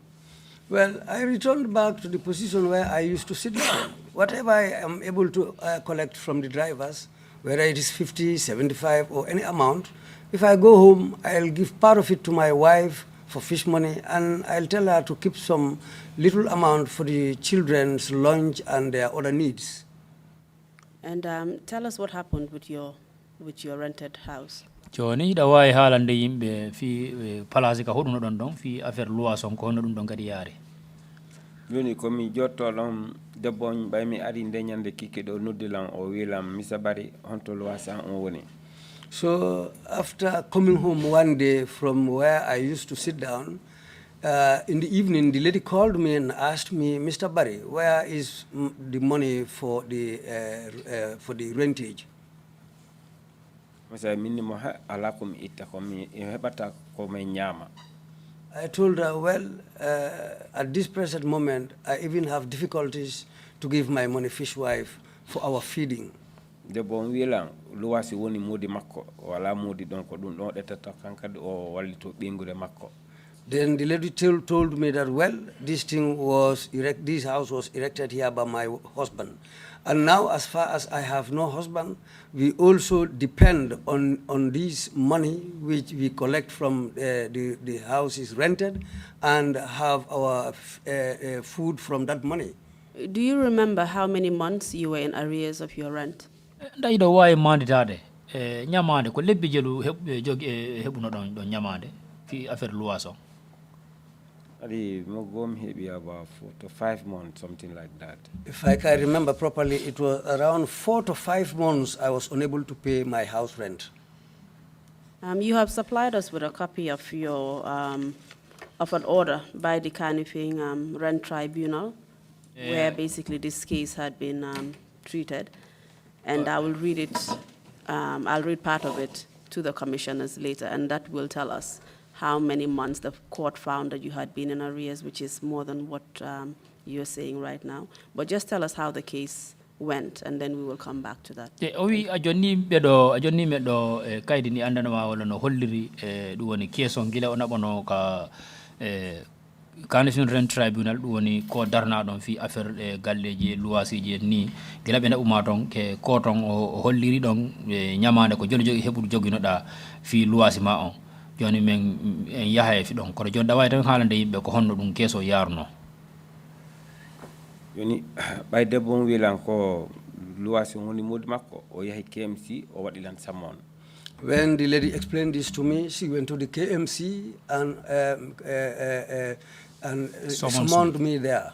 Well, I returned back to the position where I used to sit down. Whatever I am able to collect from the drivers, whether it is 50, 75 or any amount, if I go home, I'll give part of it to my wife for fish money, and I'll tell her to keep some little amount for the children's lunch and their other needs. And tell us what happened with your rented house. Joni da way haalande yimɓe fi place ka hoɗuno ɗon ɗon fi affaire loison ko honno ɗum ɗon kadi yaari. Joni komi jotto ɗon debbo on ɓay mi ari nde ñande kikke ɗo noddilan o wilam Mr. Barry honto loison on woni. So after coming home one day from where I used to sit down, in the evening, the lady called me and asked me, Mr. Barry, where is the money for the rentage? I told her, well, at this present moment, I even have difficulties to give my money fishwife for our feeding. De bon wilan luwasi woni modi makko wala modi don ko dum don detata kankadi o wallito bengude makko. Then the lady told me that, well, this house was erected here by my husband. And now, as far as I have no husband, we also depend on this money which we collect from the house is rented and have our food from that money. Do you remember how many months you were in arrears of your rent? Nda ido way manditade nyamande ko lebbi jelu jogi hebuno don nyamande fi affaire luwaso. Adi mogom hebi about 4 to 5 months, something like that. If I can remember properly, it was around 4 to 5 months I was unable to pay my house rent. You have supplied us with a copy of your of an order by the Kanifing Rent Tribunal, where basically this case had been treated, and I will read it. I'll read part of it to the commissioners later, and that will tell us how many months the court found that you had been in arrears, which is more than what you're saying right now. But just tell us how the case went, and then we will come back to that. Owi ajonni medo kaydi ni andana wala no holliri du woni keso gila ona bono ka Kanifing Rent Tribunal du woni ko darna don fi affaire galleji luwasiji ni gila be na umaton ke koton o holliri don nyamande ko joni jogi hebudu jogino da fi luwasi ma on joni men en yahay fi don ko joni da way tan halande yimbe ko honno dum keso yarno Yoni bay debon wilan ko luwasi ngoni mod makko o yahi KMC o wadilan samon. When the lady explained this to me, she went to the KMC and summoned me there.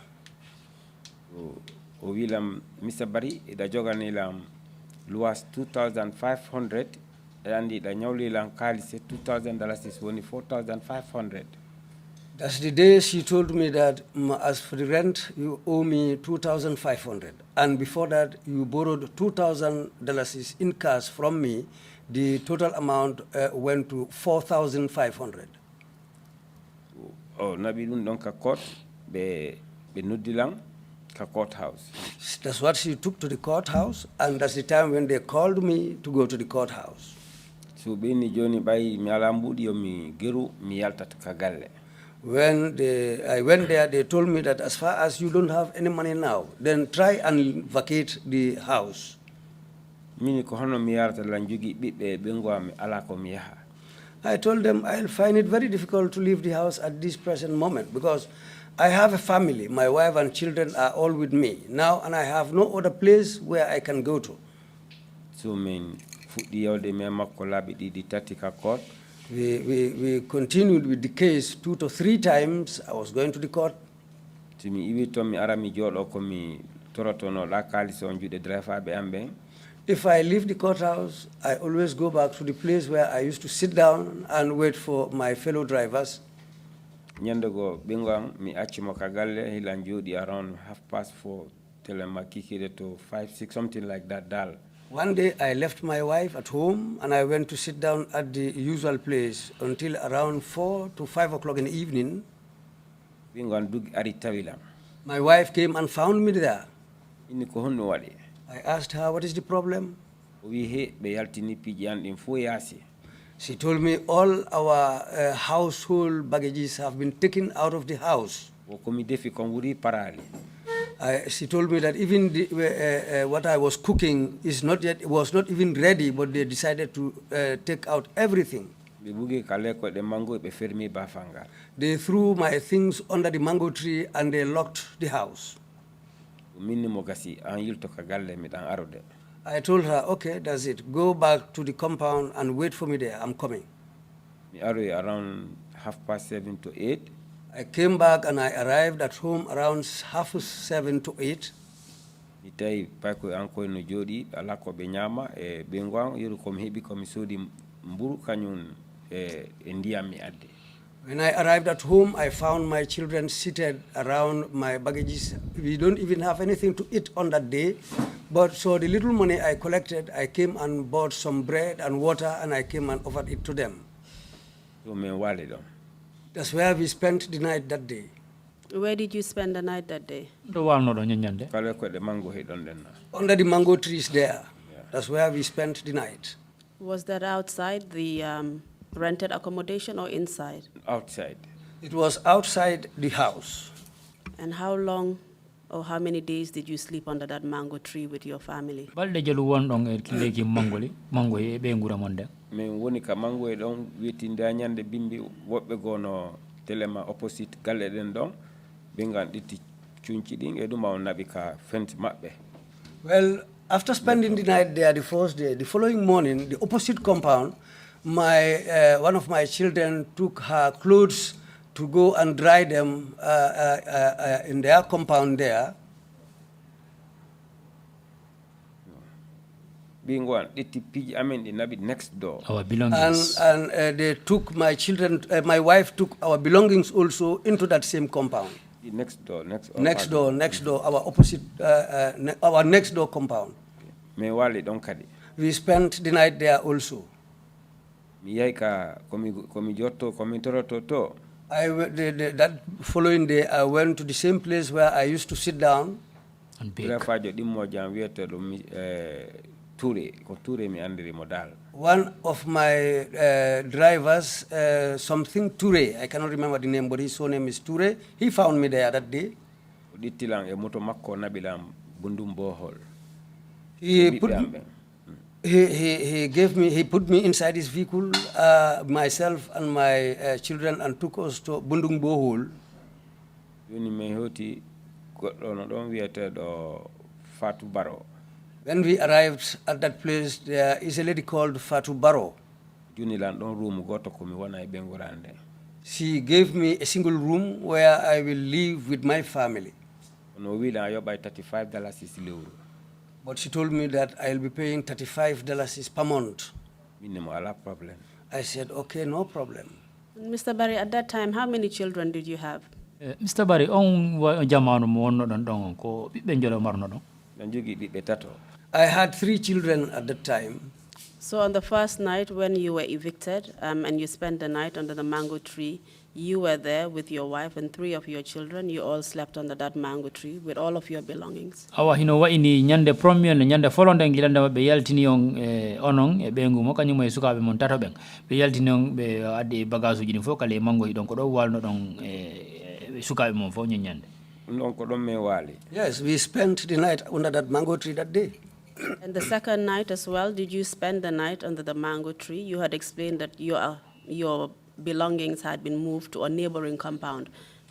O wilam Mr. Barry ida joganilam luwas 2,500 and ida nyawlilan kalise $2,000 is only 4,500. That's the day she told me that as for the rent, you owe me 2,500. And before that, you borrowed $2,000 in cash from me. The total amount went to 4,500. Oh, nabi dun don ka court be nudilang ka courthouse. That's what she took to the courthouse, and that's the time when they called me to go to the courthouse. So beni joni bay mi alambudi yo mi geru mi yalta ka galle. When I went there, they told me that as far as you don't have any money now, then try and vacate the house. Mini ko hono mi yarta lan jogi bibbe be ngwami ala ko mi yaha. I told them I'll find it very difficult to leave the house at this present moment because I have a family. My wife and children are all with me now, and I have no other place where I can go to. So men fudi yawde me makko labi di tati ka court. We continued with the case 2 to 3 times. I was going to the court. Timi ibito mi arami jodo ko mi torotono la kalisi on jude driver be ambe. If I leave the courthouse, I always go back to the place where I used to sit down and wait for my fellow drivers. Nyandogo bingwang mi achimo kagalle hilan jodi around 4:30 telemakiki to 5-6 something like that dal. One day I left my wife at home and I went to sit down at the usual place until around 4 to 5 o'clock in the evening. Bingwan dug ari tawilam. My wife came and found me there. Ini ko honno wadi. I asked her, what is the problem? She told me all our household baggages have been taken out of the house. She told me that even what I was cooking was not even ready, but they decided to take out everything. They threw my things under the mango tree and they locked the house. I told her, okay, that's it. Go back to the compound and wait for me there. I'm coming. Around 7:30 to 8. I came back and I arrived at home around 7:30 to 8. When I arrived at home, I found my children seated around my baggages. We don't even have anything to eat on that day. But so the little money I collected, I came and bought some bread and water, and I came and offered it to them. That's where we spent the night that day. Where did you spend the night that day? Under the mango trees there. Yeah. That's where we spent the night. Was that outside the rented accommodation or inside? Outside. It was outside the house. And how long or how many days did you sleep under that mango tree with your family? balde jalu won ɗon e leki mango e ɓe ngura mon nden min woni ka mango e ɗon wiyetinde a ñande bimbi woɓɓe gono telema opposite galle ɗen ɗon ɓe ngan ɗitti cuñci ɗin e ɗum on naɓi ka fenti maɓɓe. Well, after spending the night there the first day, the following morning, the opposite compound, one of my children took her clothes to go and dry them in their compound there. Bingo and ɗitti piji amen ɗi naɓi next door. our belongings And they took my children, my wife took our belongings also into that same compound. The next door, Next door, our opposite, our next door compound. Me wali ɗon kadi. We spent the night there also. Mi yahi ka komi jotto komi toroto to. That following day, I went to the same place where I used to sit down. and bake. Grafajo ɗimmo jam wiyete ɗum Touré, ko Touré mi andiri mo dal. One of my drivers, something Touré, I cannot remember the name, but his surname is Touré. He found me there that day. Ɗittilan e moto makko naɓilam bundum bohol. He put me inside his vehicle, myself and my children, and took us to Bundung Bohol. Joni mi hoti goɗɗo no ɗon wiyete ɗo Fatou Baro. When we arrived at that place, there is a lady called Fatou Baro. Joni lan ɗon room goto komi wona e ɓengurande. She gave me a single room where I will live with my family. No wilan a yoɓay $35 is lewru. But she told me that I'll be paying $35 per month. Minimo ala problem. I said, okay, no problem. Mr. Barry, at that time, how many children did you have? Mr. Barry on jamanu mo wonno ɗon ɗon ko ɓiɓɓe jolo marno ɗon Ɗon jogi ɓiɓɓe tato. I had 3 children at that time. So on the first night when you were evicted and you spent the night under the mango tree, you were there with your wife and 3 of your children. You all slept under that mango tree with all of your belongings. awa hino wayini ñande premier ne ñande folonde gilande ɓe yaltini on onon e ɓengu mo kañum e sukaɓe mon tato ɓen ɓe yaltini on ɓe addi bagage uji ɗin fof kala e mango ɗon ko ɗon walno ɗon sukaɓe mon fof ñeññande ɗon ko ɗon me waali. Yes, we spent the night under that mango tree that day. And the second night as well, did you spend the night under the mango tree? You had explained that your belongings had been moved to a neighboring compound.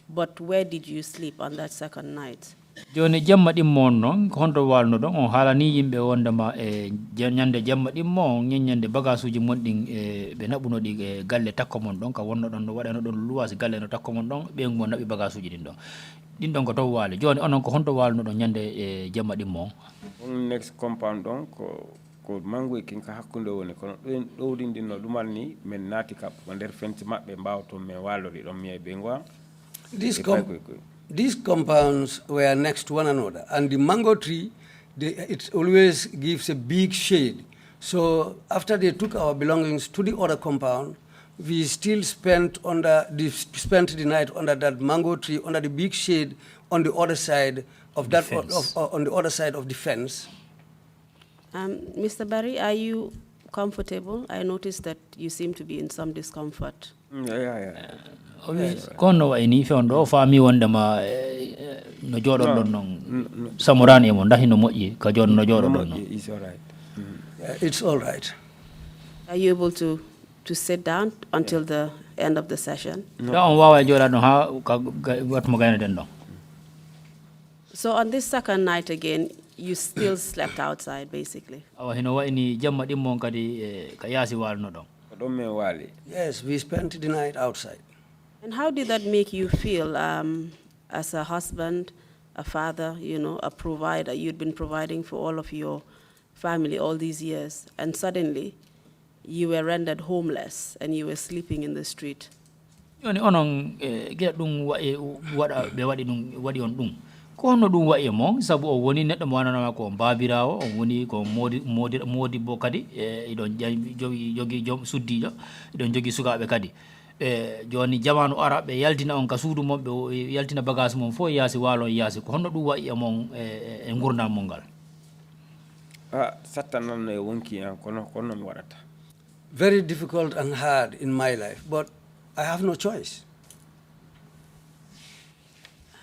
But where did you sleep on that second night? joni jamma ɗimmo on noon ko honto walno ɗon on haalani yimɓe wondema e ñande jamma ɗimmo on ñeññande bagage uji mon ɗin ɓe naɓuno ɗi e galle takko mon ɗon ka wonno ɗon no waɗano ɗon luwasi galle no takko mon ɗon ɓen mo naɓi bagage uji ɗin ɗon ɗin ɗon ko taw waali joni onon ko honto walno ɗon ñande e jamma ɗimmo on Next compound ɗon ko mango e kinka hakkunde woni kono ɗen ɗowdindinno ɗumal ni min naati ka ko nder fenti maɓɓe mbawton min wallori ɗon miya ɓe ngowa. These compounds were next to one another, and the mango tree, it always gives a big shade. So after they took our belongings to the other compound, we still spent the night under that mango tree, under the big shade on the other side of that on the other side of the fence. Mr. Barry, are you comfortable? I noticed that you seem to be in some discomfort. Yeah. kono wayni fewndo o faami wondema no jooɗon ɗon noon samorani e mo ndahi no moƴƴi ka joni no jooɗo ɗon noon It's all right. It's all right. Are you able to sit down until the end of the session? da on wawa jooɗade ɗon ha watmo gayneten ɗon So on this second night again, you still slept outside, basically. awa hino wayni jamma ɗimmon kadi ka yaasi walno ɗon Ko ɗon min waali. Yes, we spent the night outside. And how did that make you feel as a husband, a father, a provider? You'd been providing for all of your family all these years, and suddenly you were rendered homeless and you were sleeping in the street. joni onon gueɗa ɗum waɗa ɓe waɗi on ɗum ko honno ɗum waɗi e mon saabu o woni neɗɗo mo wananama ko babirawo on woni ko modi bo kadi iɗon jogi joom suddijo iɗon jogi sukaɓe kadi joni jamanu ara ɓe yaltina on ka suudu mon ɓe yaltina bagage mon fof yaasi waalo yaasi ko honno ɗum waɗi e mon e gurdam mon ngal satta noon e wonki an kono mi waɗata. Very difficult and hard in my life, but I have no choice.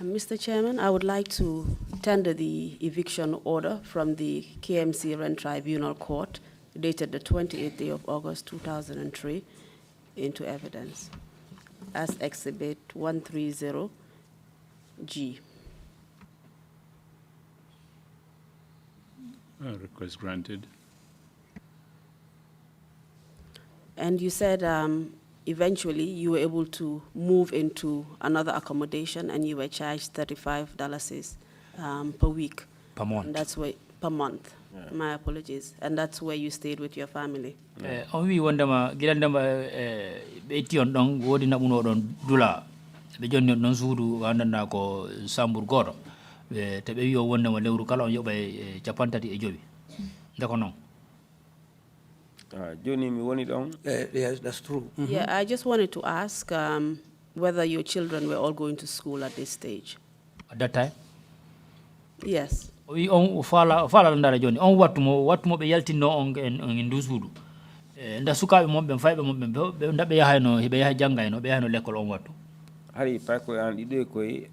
Mr. Chairman, I would like to tender the eviction order from the KMC Rent Tribunal Court dated the 28th day of August 2003 into evidence as Exhibit 130G. Request granted. And you said eventually you were able to move into another accommodation and you were charged $35 per week. Per month. And that's where, per month. Yeah. My apologies. And that's where you stayed with your family. On wi wondema gilandema be tion don wodi na muno don dula be jonni non suudu wandana ko sambur goto be te be yo wondema lewru kala on yobe capantati e jobi ndako non. Joni mi woni don. Yes, that's true. Yeah, I just wanted to ask whether your children were all going to school at this stage. At that time? Yes. We on fala ndara joni on wattumo be yaltinno on en dusudu nda sukabe mon ben faybe mon be ndabe yahayno be yaha jangayno be yahno l'école on wattu hari pay ko an ide koy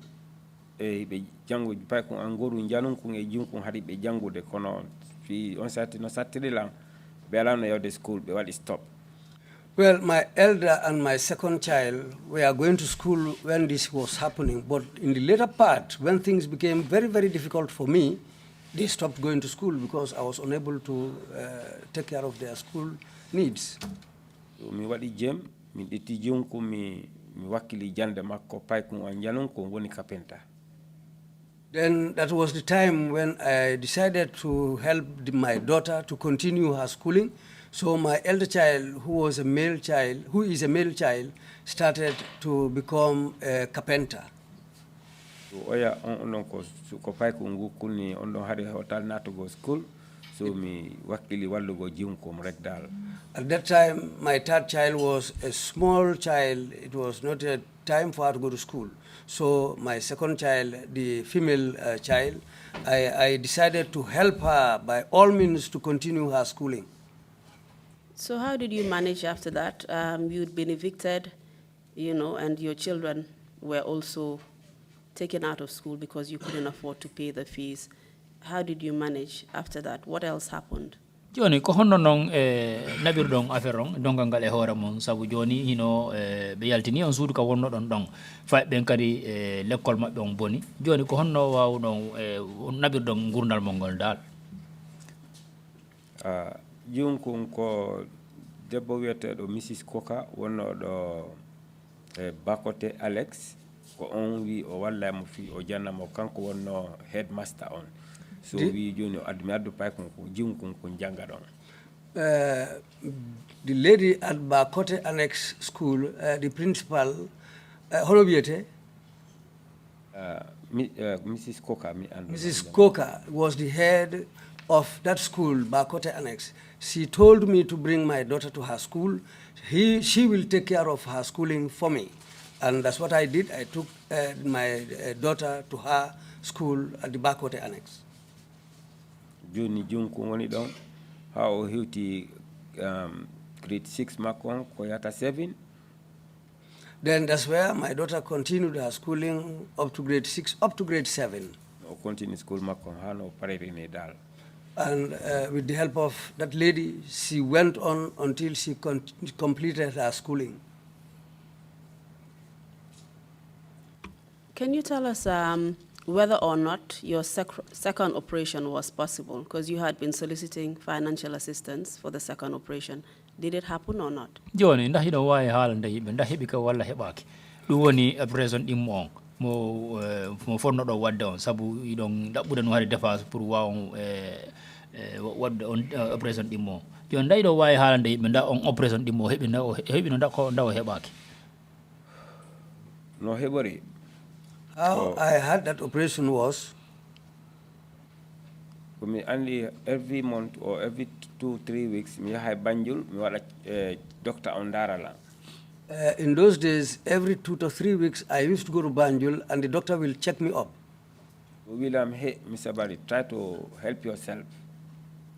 e be jangu pay ko an goru janun ko e junku hari be jangude kono fi on sati no satire lam be alano yode school be wadi stop. Well, my elder and my second child were going to school when this was happening, but in the later part, when things became very, very difficult for me, they stopped going to school because I was unable to take care of their school needs. So mi wadi jem mi deti jonko mi wakili jande makko pay ko an janon ko woni carpenter. Then that was the time when I decided to help my daughter to continue her schooling. So my elder child, who is a male child, started to become a carpenter. So oya on ko pay ko ngukuni on don hari hotel na to go school. So mi wakili wallu go jinko rek dal. At that time, my third child was a small child. It was not a time for her to go to school. So my second child, the female child, I decided to help her by all means to continue her schooling. So how did you manage after that? You'd been evicted, and your children were also taken out of school because you couldn't afford to pay the fees. How did you manage after that? What else happened? Joni ko honno non nabir don affaire on dongal ngal e hoore mon sabu joni hino be yaltini on suudu ka wonno don fay ben kadi l'école mabbe on boni joni ko honno waw don nabir don gurdal mongol dal junkun ko debbo wiyeteɗo Mrs Koka wonno ɗo bakote Alex ko on wi o wallamo fi o jannamo kanko wonno headmaster on. So we joni addu pay ko jinkun ko janga don. The lady at Bakote Annex School, the principal, hono wiyete? Mrs Koka. Mrs Koka was the head of that school, Bakote Annex. She told me to bring my daughter to her school. She will take care of her schooling for me. And that's what I did. I took my daughter to her school at the Bakote Annex. Joni junko woni don how hewti grade 6 makon ko yata 7. Then that's where my daughter continued her schooling up to grade 6 up to grade 7. O continue school makon hano parere ne dal. And with the help of that lady, she went on until she completed her schooling. Can you tell us whether or not your second operation was possible? Because you had been soliciting financial assistance for the second operation. Did it happen or not? Joni ndax ino wawi haalande yimɓe ndax heɓi ka walla heɓaki ɗum woni operation ɗimmo on mo fonnoɗo wadde on saabu iɗon ɗaɓɓude no waɗi défense pour wawon wadde on operation ɗimmo on joni nda iɗo wawi haalande yimɓe nda on operation ɗimmo heɓino nda o heɓaki no heɓori. How I had that operation was, only every month or every 2-3 weeks, me have Banjul, me wala doctor on Darala. In those days, every 2 to 3 weeks, I used to go to Banjul, and the doctor will check me up. William, hey, Mr. Barry, try to help yourself.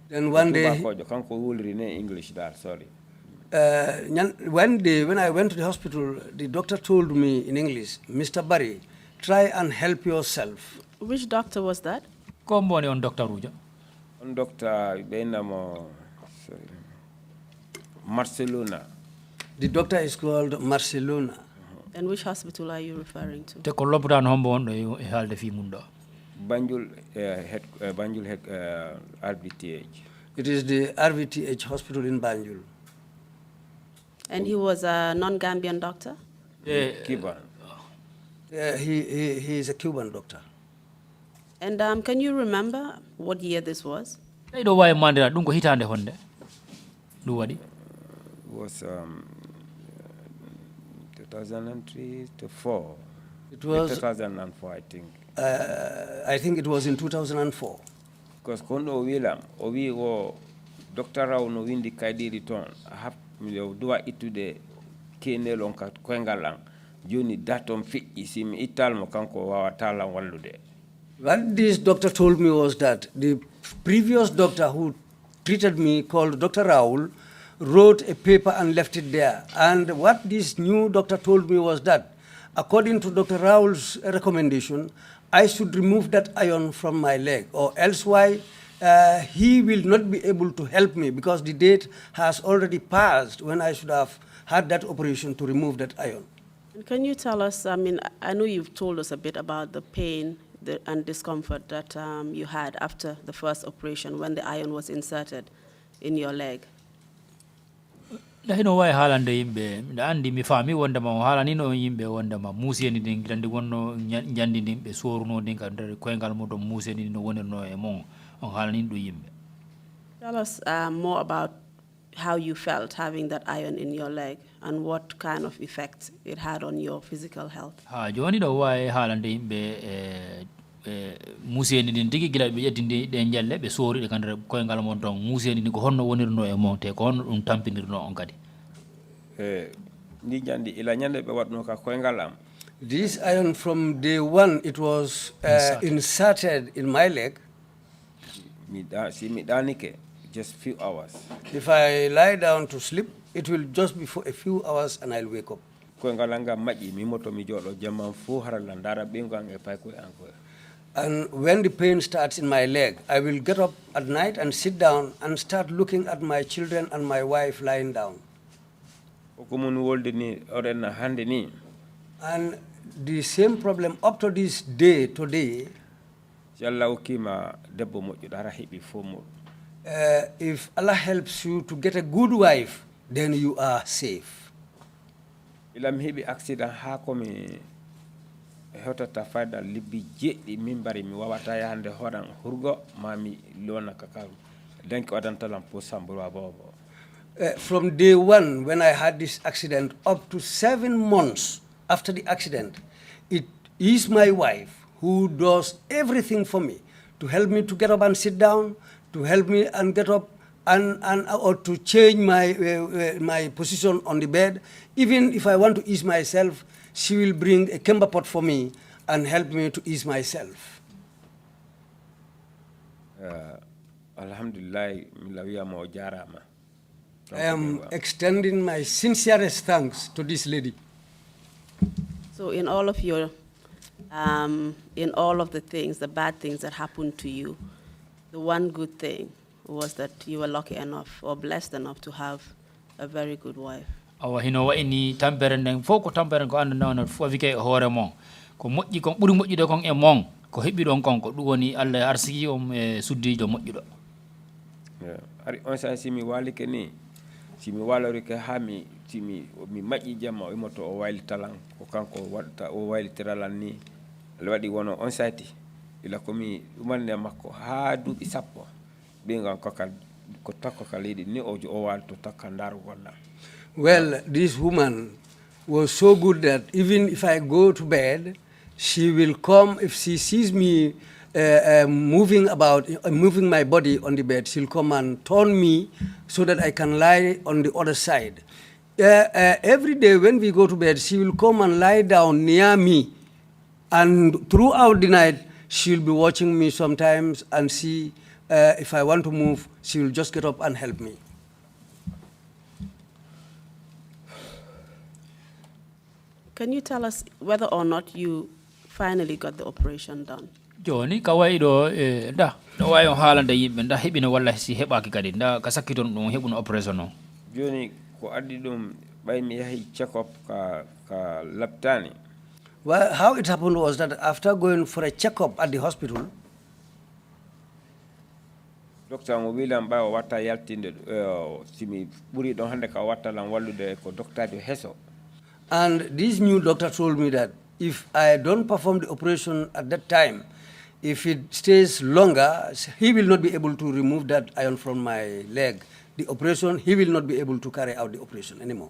Then one day, English there, sorry. One day when I went to the hospital, the doctor told me in English, Mr. Barry, try and help yourself. Which doctor was that? ko mboni on docteur ujo On doctor Benamo Barcelona. The doctor is called Marcelona. And which hospital are you referring to? te ko lopitaan hombo on ɗo e haalde fi mum ɗo Banjul RBTH. It is the RVTH hospital in Banjul. And he was a non-Gambian doctor? Cuban. He is a Cuban doctor. And can you remember what year this was? tawi ɗo wawi mandira ɗum ko hitande honde ɗum waɗi Was 2003 to 4. It was, 2004, I think. I think it was in 2004. Because kono William, owi o Dr. Rao no windi kaydi return. I have do itude kenel on ka kwengalang. Joni datom fit isim ital mo kanko wawa tala wallude. What this doctor told me was that the previous doctor who treated me, called Dr. Raul, wrote a paper and left it there. And what this new doctor told me was that, according to Dr. Raul's recommendation, I should remove that iron from my leg, or else why he will not be able to help me because the date has already passed when I should have had that operation to remove that iron. And can you tell us, I mean, I know you've told us a bit about the pain and discomfort that you had after the first operation when the iron was inserted in your leg. hino wawi haalande yimɓe mbiɗa anndi mi faami wondema o haalanino yimɓe wondema muuseni ndin gilandi wonno jandi ndin ɓe soruno ndin ka nder koyngal muɗum muuseni ndi no wonirno e mon on haalanino ɗum yimɓe Tell us more about how you felt having that iron in your leg and what kind of effect it had on your physical health. ha joni ɗo wawi haalande yimɓe muuseni ndin tigi gila ɓe ƴettindi ɗe jalle ɓe sooriɗe ka nder koyngal mon ton muuseni ndi ko honno wonirno e mon te ko honno ɗum tampinirno on kadi Ndi jandi ila nyande be wadno ka koyngal am. This iron from day one, it was inserted in my leg. Si mi danike just few hours. If I lie down to sleep, it will just be for a few hours and I'll wake up. Koyngalanga maji mi moto mi jolo jamam fu harala ndara bengang e pay ko anko. And when the pain starts in my leg, I will get up at night and sit down and start looking at my children and my wife lying down. And the same problem up to this day, today, if Allah helps you to get a good wife, then you are safe. Hotata fayda libbi jeɗɗi min mbari mi wawata yahande hoɗan hurgo mami lona kakaru donc waɗantalam pour sambura bobo. From day one, when I had this accident, up to 7 months after the accident, it is my wife who does everything for me, to help me to get up and sit down, to help me and get up and or to change my position on the bed. Even if I want to ease myself, she will bring a kemba pot for me and help me to ease myself. Alhamdulillah, I am extending my sincerest thanks to this lady. So in all of your, in all of the things, the bad things that happened to you, the one good thing was that you were lucky enough or blessed enough to have a very good wife. awa hino wayni tampere nden fof ko tampere ko andana on fof wike hoore mon ko moƴƴi kon ɓuri moƴƴude kon e mon ko heɓi ɗon kon ko ɗum woni Allah arsiki on e suddijo moƴƴuɗo ari on sa simi walike ni simi walorike ha mi maƴƴi jamma o moto o waylitalan ko kanko waɗata o waylitiralan ni waɗi wono on sati ila komi ɗumanne makko ha duuɓi sappo ɓe ngan ko takko ka leydi ni o walto takka ndaru golla. Well, this woman was so good that even if I go to bed, she will come. If she sees me moving my body on the bed, she'll come and turn me so that I can lie on the other side. Every day when we go to bed, she will come and lie down near me. And throughout the night, she'll be watching me sometimes and see if I want to move, she will just get up and help me. Can you tell us whether or not you finally got the operation done? joni ka wayi ɗo nda ɗo wawi on haalande yimɓe nda heɓino walla si heɓaki kadi nda ka sakkiton ɗum heɓuno opération o joni ko addi ɗum ɓay mi yahi check up ka laptani. Well, how it happened was that after going for a checkup at the hospital, docteur mo wilam ɓawa watta yaltinde simi ɓuuri ɗon hande ka watta lam wallude ko docteur de heso. and this new doctor told me that if I don't perform the operation at that time, if it stays longer, he will not be able to remove that iron from my leg. The operation, he will not be able to carry out the operation anymore.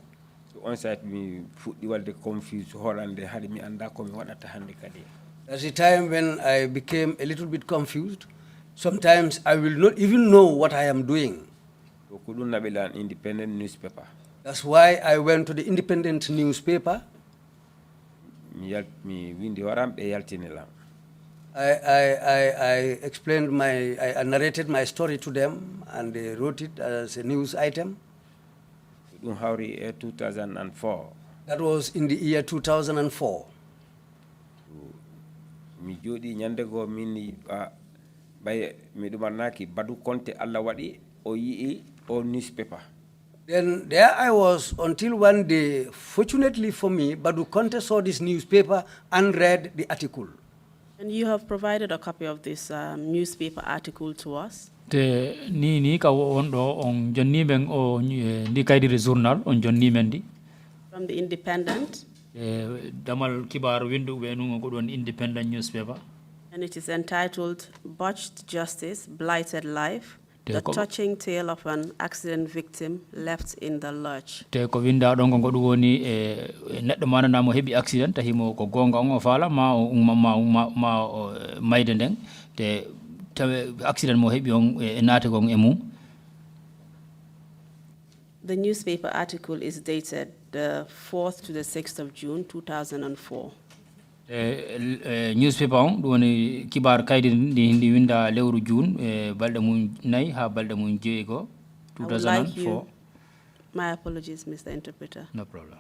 On site mi fuɗɗi walde confused horande haade mi anda komi waɗata hande kadi. That's the time when I became a little bit confused. Sometimes I will not even know what I am doing. Ko ɗum naɓilan independent newspaper. That's why I went to the independent newspaper. Mi windi waram ɓe yaltinilam. I explained I narrated my story to them, and they wrote it as a news item. Ɗum hawri 2004. That was in the year 2004. Mi jooɗi ñandego minni ɓay mi ɗumanaki Badou Conte Allah waɗi o yii o newspaper. Then there I was until one day, fortunately for me, Badou Conte saw this newspaper and read the article. And you have provided a copy of this newspaper article to us. te ni ka wonɗo on jonnimen o ndi kaydiri journal on jonnimen ndi From the Independent. damal kibar winduɓe nun ko ɗon independent newspaper. And it is entitled Botched Justice, Blighted Life, the touching tale of an accident victim left in the lurch. te ko winda ɗon ko ɗum woni neɗɗo mananamo heeɓi accident tahimo ko gonga on o faala ma mayde nden te accident mo heeɓi on naate gon e mum. The newspaper article is dated the 4th to the 6th of June 2004. Newspaper on ɗum woni kibar kaydi ndi winda lewru June balɗe mum 4 ha balɗe mum 6 2004. My apologies, Mr. Interpreter. No problem.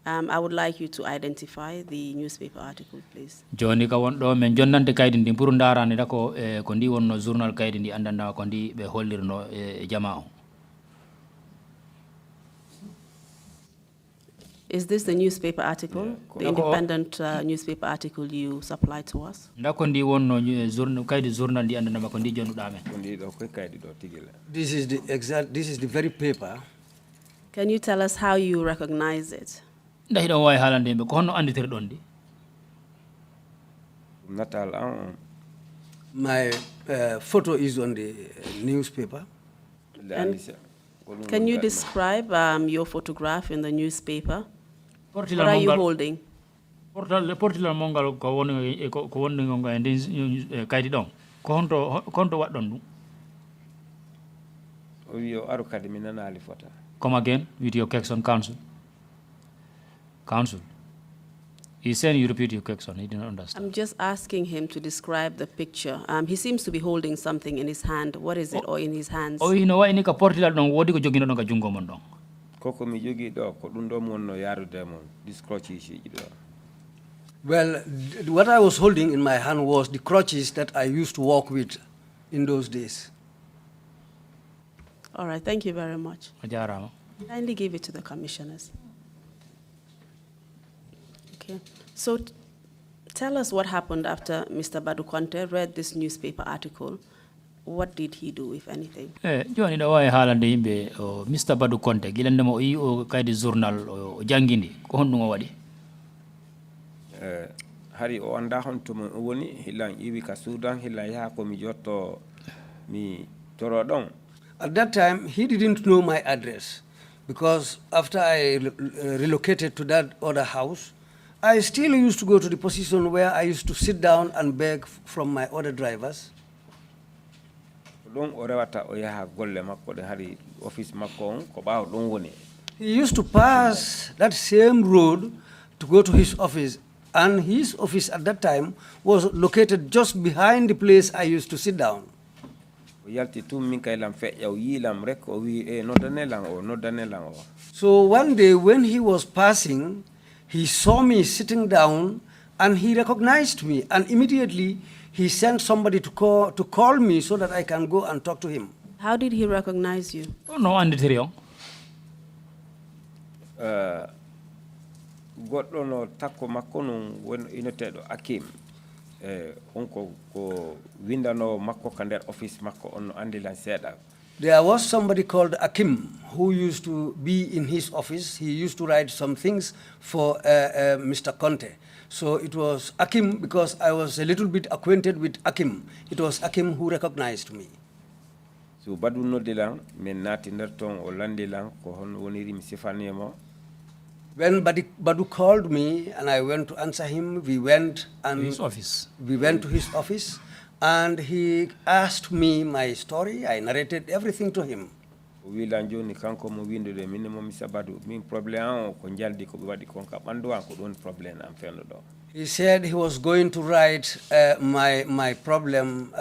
I would like you to identify the newspaper article, please. Joni ka wonɗo men jonnante kaydi ndi pour darani da ko ko ndi wonno journal kaydi ndi andanda ko ndi ɓe hollirno jama on. Is this the newspaper article, the independent newspaper article you supplied to us? Ndako ndi wonno kaydi journal ndi andanda ko ndi jonnuɗa men. Ndi ɗo ko kaydi ɗo tigila. This is the very paper. Can you tell us how you recognize it? Ndahi ɗon wawi haalande yimɓe ko honno anditere ɗon ndi. Natal an. My photo is on the newspaper. Can you describe your photograph in the newspaper? What Portilal are you holding? Portilal mongal ko woni ngonga e ndin kaydi ɗon ko honto waɗɗon ɗum. O wi o aru kadi mi nanali fota. Come again with your question, counsel. Counsel. He said you repeat your question. He didn't understand. I'm just asking him to describe the picture. He seems to be holding something in his hand. What is it, or in his hands? Oh, you know why? Nika portilal ɗon wodi ko joguino ɗon ka jungo mon ɗon. Koko mi jogi ɗo ko ɗum ɗo mon no yarude mon this crutches ɗo. Well, what I was holding in my hand was the crutches that I used to walk with in those days. All right, thank you very much. Ajarama. Kindly give it to the commissioners. Okay, so tell us what happened after Mr. Badou Conte read this newspaper article. What did he do, if anything? Joni ɗo wawi haalande yimɓe Mr. Badou Conte gilandema o yi o kaydi journal o jangguindi ko honɗum o waɗi. Hari o anda hontomo o woni hillan iwi ka Sudan hillan yaha ko mi jotto mi toro ɗon. At that time, he didn't know my address, because after I relocated to that other house, I still used to go to the position where I used to sit down and beg from my other drivers. Ɗon o rewata o yaha golle makko ɗe hari office makko on ko ɓaawo ɗon woni. He used to pass that same road to go to his office, and his office at that time was located just behind the place I used to sit down. So one day when he was passing, he saw me sitting down And he recognized me, and immediately he sent somebody to call me so that I can go and talk to him. How did he recognize you? Oh, no, anditirio. Goɗɗo no takko makko non won inoteɗo Akim onko ko windano makko ka nder office makko on no andilan seeɗa. There was somebody called Akim who used to be in his office. He used to write some things for Mr. Conte. So it was Akim, because I was a little bit acquainted with Akim. It was Akim who recognized me. So badu noddilan min naati nder ton o landilan ko hon woniri mi sifanimo. When Badu called me and I went to answer him, we went and His office. We went to his office, and he asked me my story. I narrated everything to him. Wilan joni kanko mo windude minimum Mr. Badu min problem ko jaldi ko wadi kon ka bandu an ko don problem am fenno do. He said he was going to write my problem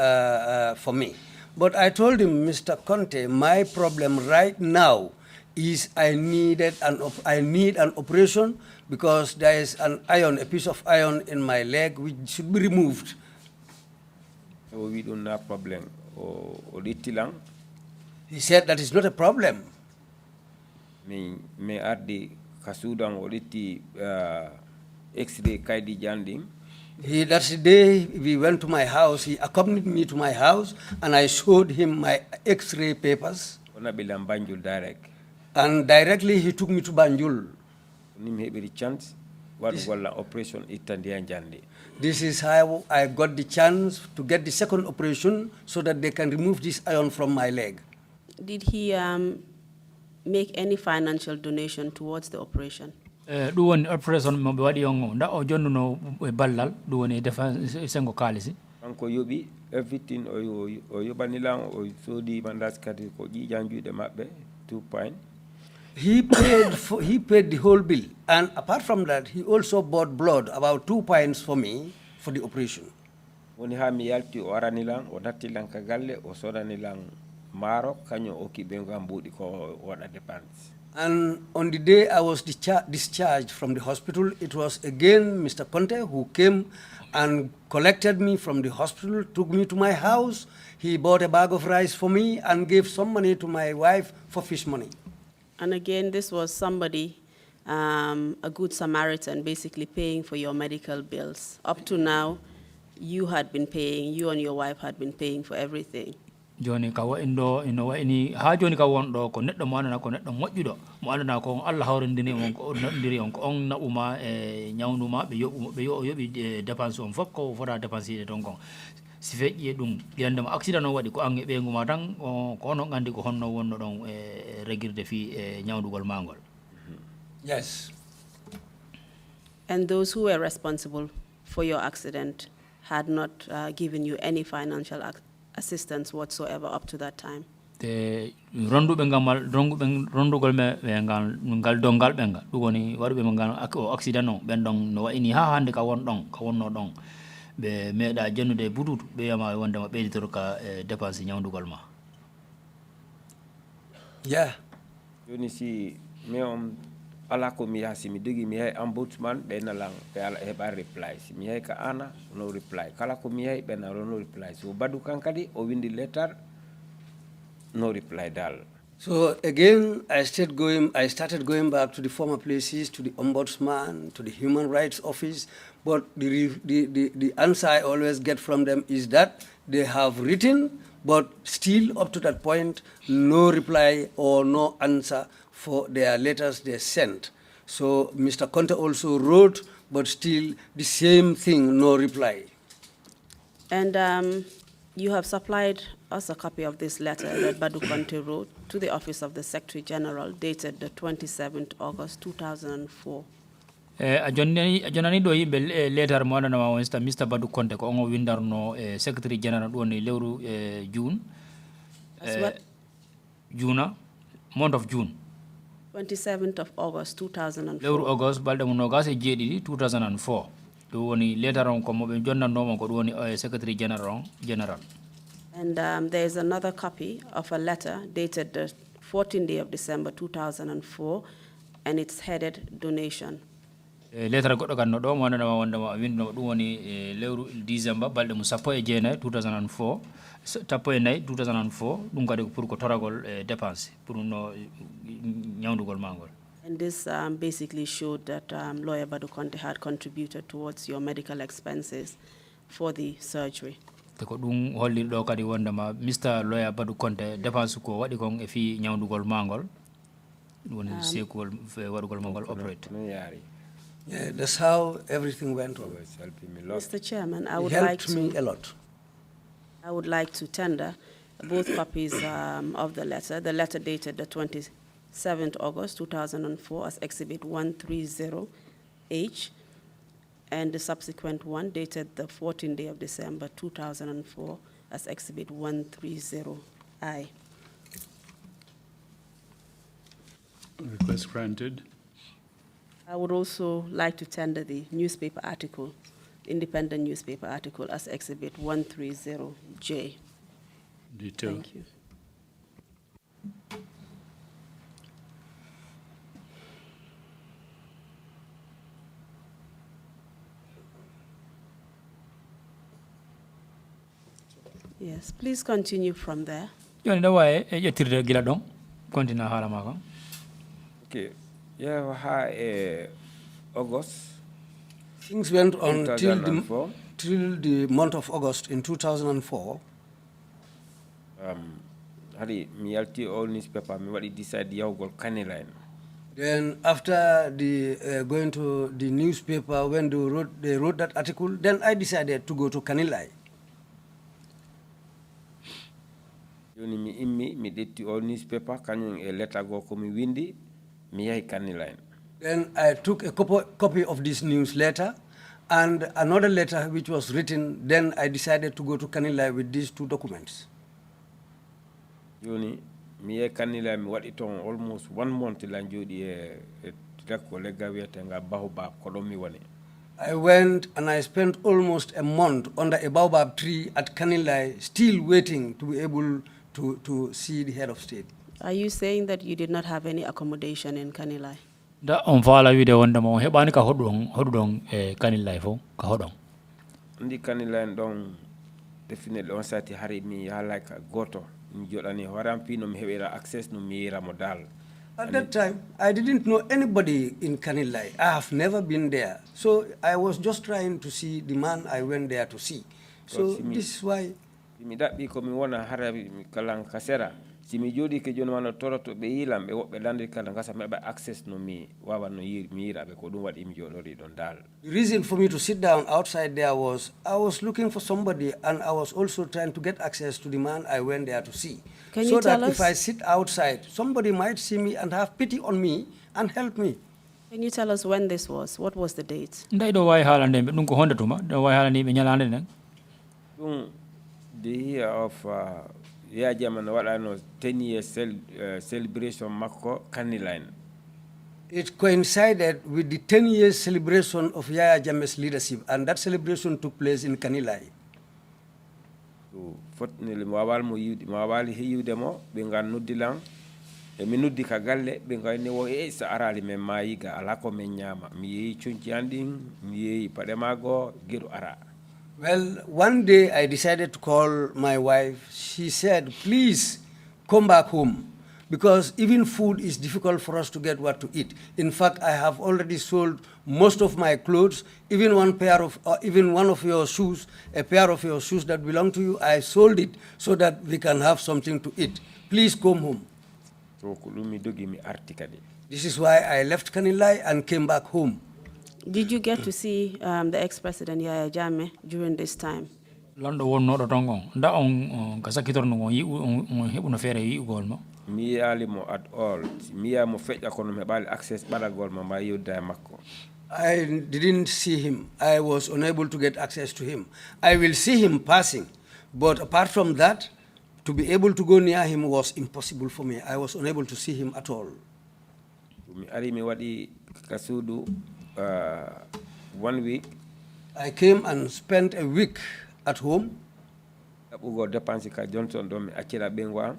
for me. But I told him, Mr. Conte, my problem right now is I need an operation because there is a piece of iron in my leg which should be removed. So we don't have problem o littilang. He said that is not a problem. Me ardi kasudang o litti X-ray kaydi janding. That's the day we went to my house. He accompanied me to my house, and I showed him my X-ray papers. Banjul direct. And directly he took me to Banjul. Operation This is how I got the chance to get the second operation so that they can remove this iron from my leg. Did he make any financial donation towards the operation? Ɗum woni operation mo ɓe waɗi on nda o jonnuno e ballal ɗum woni sengo kaalisi. Kanko yoɓi everything o yoɓanilan o soodi mandas kadi ko ƴiƴan juuɗe maɓɓe 2 points. He paid the whole bill, and apart from that, he also bought blood, about 2 pints for me for the operation. Woni ha mi yalti o aranilan o nattilan ka galle o sodanilan maaro kañum o kiɓe ngam mbuɗi ko waɗa dépense. And on the day I was discharged from the hospital, it was again Mr. Conte who came and collected me from the hospital, took me to my house. He bought a bag of rice for me and gave some money to my wife for fish money. And again, this was somebody, a good Samaritan, basically paying for your medical bills. Up to now, you and your wife had been paying for everything. Joni ka wa'inɗo ino wa'ini ha joni ka wonɗo ko neɗɗo mo andana ko neɗɗo moƴƴuɗo mo andana ko Allah hawrindini on ko noddiri on ko on naɓuma e ñawnuma ɓe yoɓi dépense on fof ko fota dépense ɗe ton kon si feƴƴi ɗum yandema accident o waɗi ko an e ɓeyguma tan ko onon andi ko honno wonno ɗon e regirde fi e ñawdugol mangol. Yes. And those who were responsible for your accident had not given you any financial assistance whatsoever up to that time? Te ronduɓe rondugol me ngal dongal ɓe ngal ɗum woni waɗuɓe mo ngal accident o ɓen ɗon no wayni ha hande ka wonno ɗon ɓe meeɗa jennude bututu ɓe wiyama wondema ɓeyditoro ka dépense ñawdugol ma. Yeah. Joni si mi on ala ko mi yaha si mi dogi mi yahi ombudsman ɓe nalan ɓe ala heɓa reply si mi yahi ka ana no reply kala ko mi yahi ɓe nalo no reply so Badu kan kadi o windi letter no reply dal. So again, I started going back to the former places, to the ombudsman, to the human rights office, but the answer I always get from them is that they have written, but still up to that point, no reply or no answer for their letters they sent. So Mr. Conte also wrote, but still the same thing, no reply. And you have supplied us a copy of this letter that Badu Conte wrote to the Office of the Secretary General, dated the 27th August 2004. A jonani ɗo yimɓe letter mo waɗanama on Mr. Badu Conte ko on o windarno Secretary General ɗum woni lewru June. Month of June. 27th of August 2004. Lewru August balɗe mo nogas e jeeɗiɗi 2004. ɗum woni letter on ko moɓe jonnannoma ko ɗum woni Secretary General. And there is another copy of a letter dated the 14th day of December 2004, and it's headed donation. lettre goɗɗo kan no ɗo mo wonanama wondema windoma ɗum woni lewru décembre balɗe mum 19 2004 14 2004 ɗum kadi pour ko toragol dépense pour no ñawdugol mangol. And this basically showed that lawyer Badou Conte had contributed towards your medical expenses for the surgery. Ko ɗum holli ɗo kadi wondema Mr. Lawyer Badou Conte dépense ko waɗi kon e fi ñawdugol mangol ɗum woni sekugol waɗugol mangol operate. Yeah, that's how everything went on. Mr. Chairman, It helped me a lot. I would like to tender both copies of the letter dated the 27th August 2004 as Exhibit 130H, and the subsequent one dated the 14th day of December 2004 as Exhibit 130I. Request granted. I would also like to tender the newspaper article, independent newspaper article, as Exhibit 130J. Detail. Thank you. Yes, please continue from there. Yoni da waye yettirde gila ɗon continue haala ma kon. Okay. Yeah, August. Things went on till 2004. till the month of August in 2004. Hadi mi yalti all newspaper mi waɗi decide yawgol Kanilane. Then after the going to the newspaper, when they wrote that article, then I decided to go to Kanilai. Joni mi immi mi detti all newspaper kañum e letter go ko mi windi mi yahi Kanilane. Then I took a copy of this newsletter and another letter which was written. Then I decided to go to Kanilai with these two documents. Joni mi yahi Kanilane mi waɗi ton almost 1 month lan jooɗi e ko legga wiyetenga baobab ko ɗon mi woni. I went and I spent almost a month under a baobab tree at Kanilai, still waiting to be able to see the head of state. Are you saying that you did not have any accommodation in Kanilai? Da on faala wiide wondema on heɓani ka hoɗuɗon e Kanilai fo ka hoɗon. Ndi Kanilane ɗon definitely on sati hari mi yahalay ka goto mi joɗani horampi no mi heɓira access no mi yiramo dal. At that time, I didn't know anybody in Kanilai. I have never been there. So I was just trying to see the man I went there to see. So this is why. Mi daɓɓi ko mi wona hara mi kalan kasera. Si mi jooɗi ke joni wano toroto ɓe yilam ɓe woɓɓe landiri kala gasa mi heɓa access no mi wawa no mi yiraɓe ko ɗum waɗi mi joɗori ɗon dal. The reason for me to sit down outside there was I was looking for somebody and I was also trying to get access to the man I went there to see. Can so you tell that us? if I sit outside, somebody might see me and have pity on me and help me. Can you tell us when this was? What was the date? Nday ɗo wawi haalande ɓe ɗum ko honde tuma ɗo wawi haalande ɓe ñalande nden. Ɗum the year of Yaya Jammeh waɗano 10 years celebration makko Kanilane. It coincided with the 10 years celebration of Yaya Jammeh's leadership, and that celebration took place in Kanilai. So fortunately mi wawali heyude mo ɓe ngan noddilan e mi noddi ka galle ɓe ngani wo so arali men mayiga ala ko men ñama mi yeehi coñci an ɗin mi yeehi paɗe mago geɗo ara. Well, one day I decided to call my wife. She said, please come back home, because even food is difficult for us to get what to eat. In fact, I have already sold most of my clothes, even one of your shoes, a pair of your shoes that belong to you, I sold it so that we can have something to eat. Please come home. This is why I left Kanilai and came back home. Did you get to see the ex-president Yaya Jammeh during this time? Lando wonnoɗo ton on nda on ka sakkitorno on on heɓuno feere yi'ugol mo. Mi yaalimo at all. Mi yiyamo feƴƴa kono mi heɓali access ɓaɗagol ma mba yewda e makko. I didn't see him. I was unable to get access to him. I will see him passing, but apart from that, to be able to go near him was impossible for me. I was unable to see him at all. Mi ari mi waɗi ka suudu 1 week. I came and spent a week at home. Ɗaɓɓugo dépense ka Johnson ɗon mi accira ɓengwa.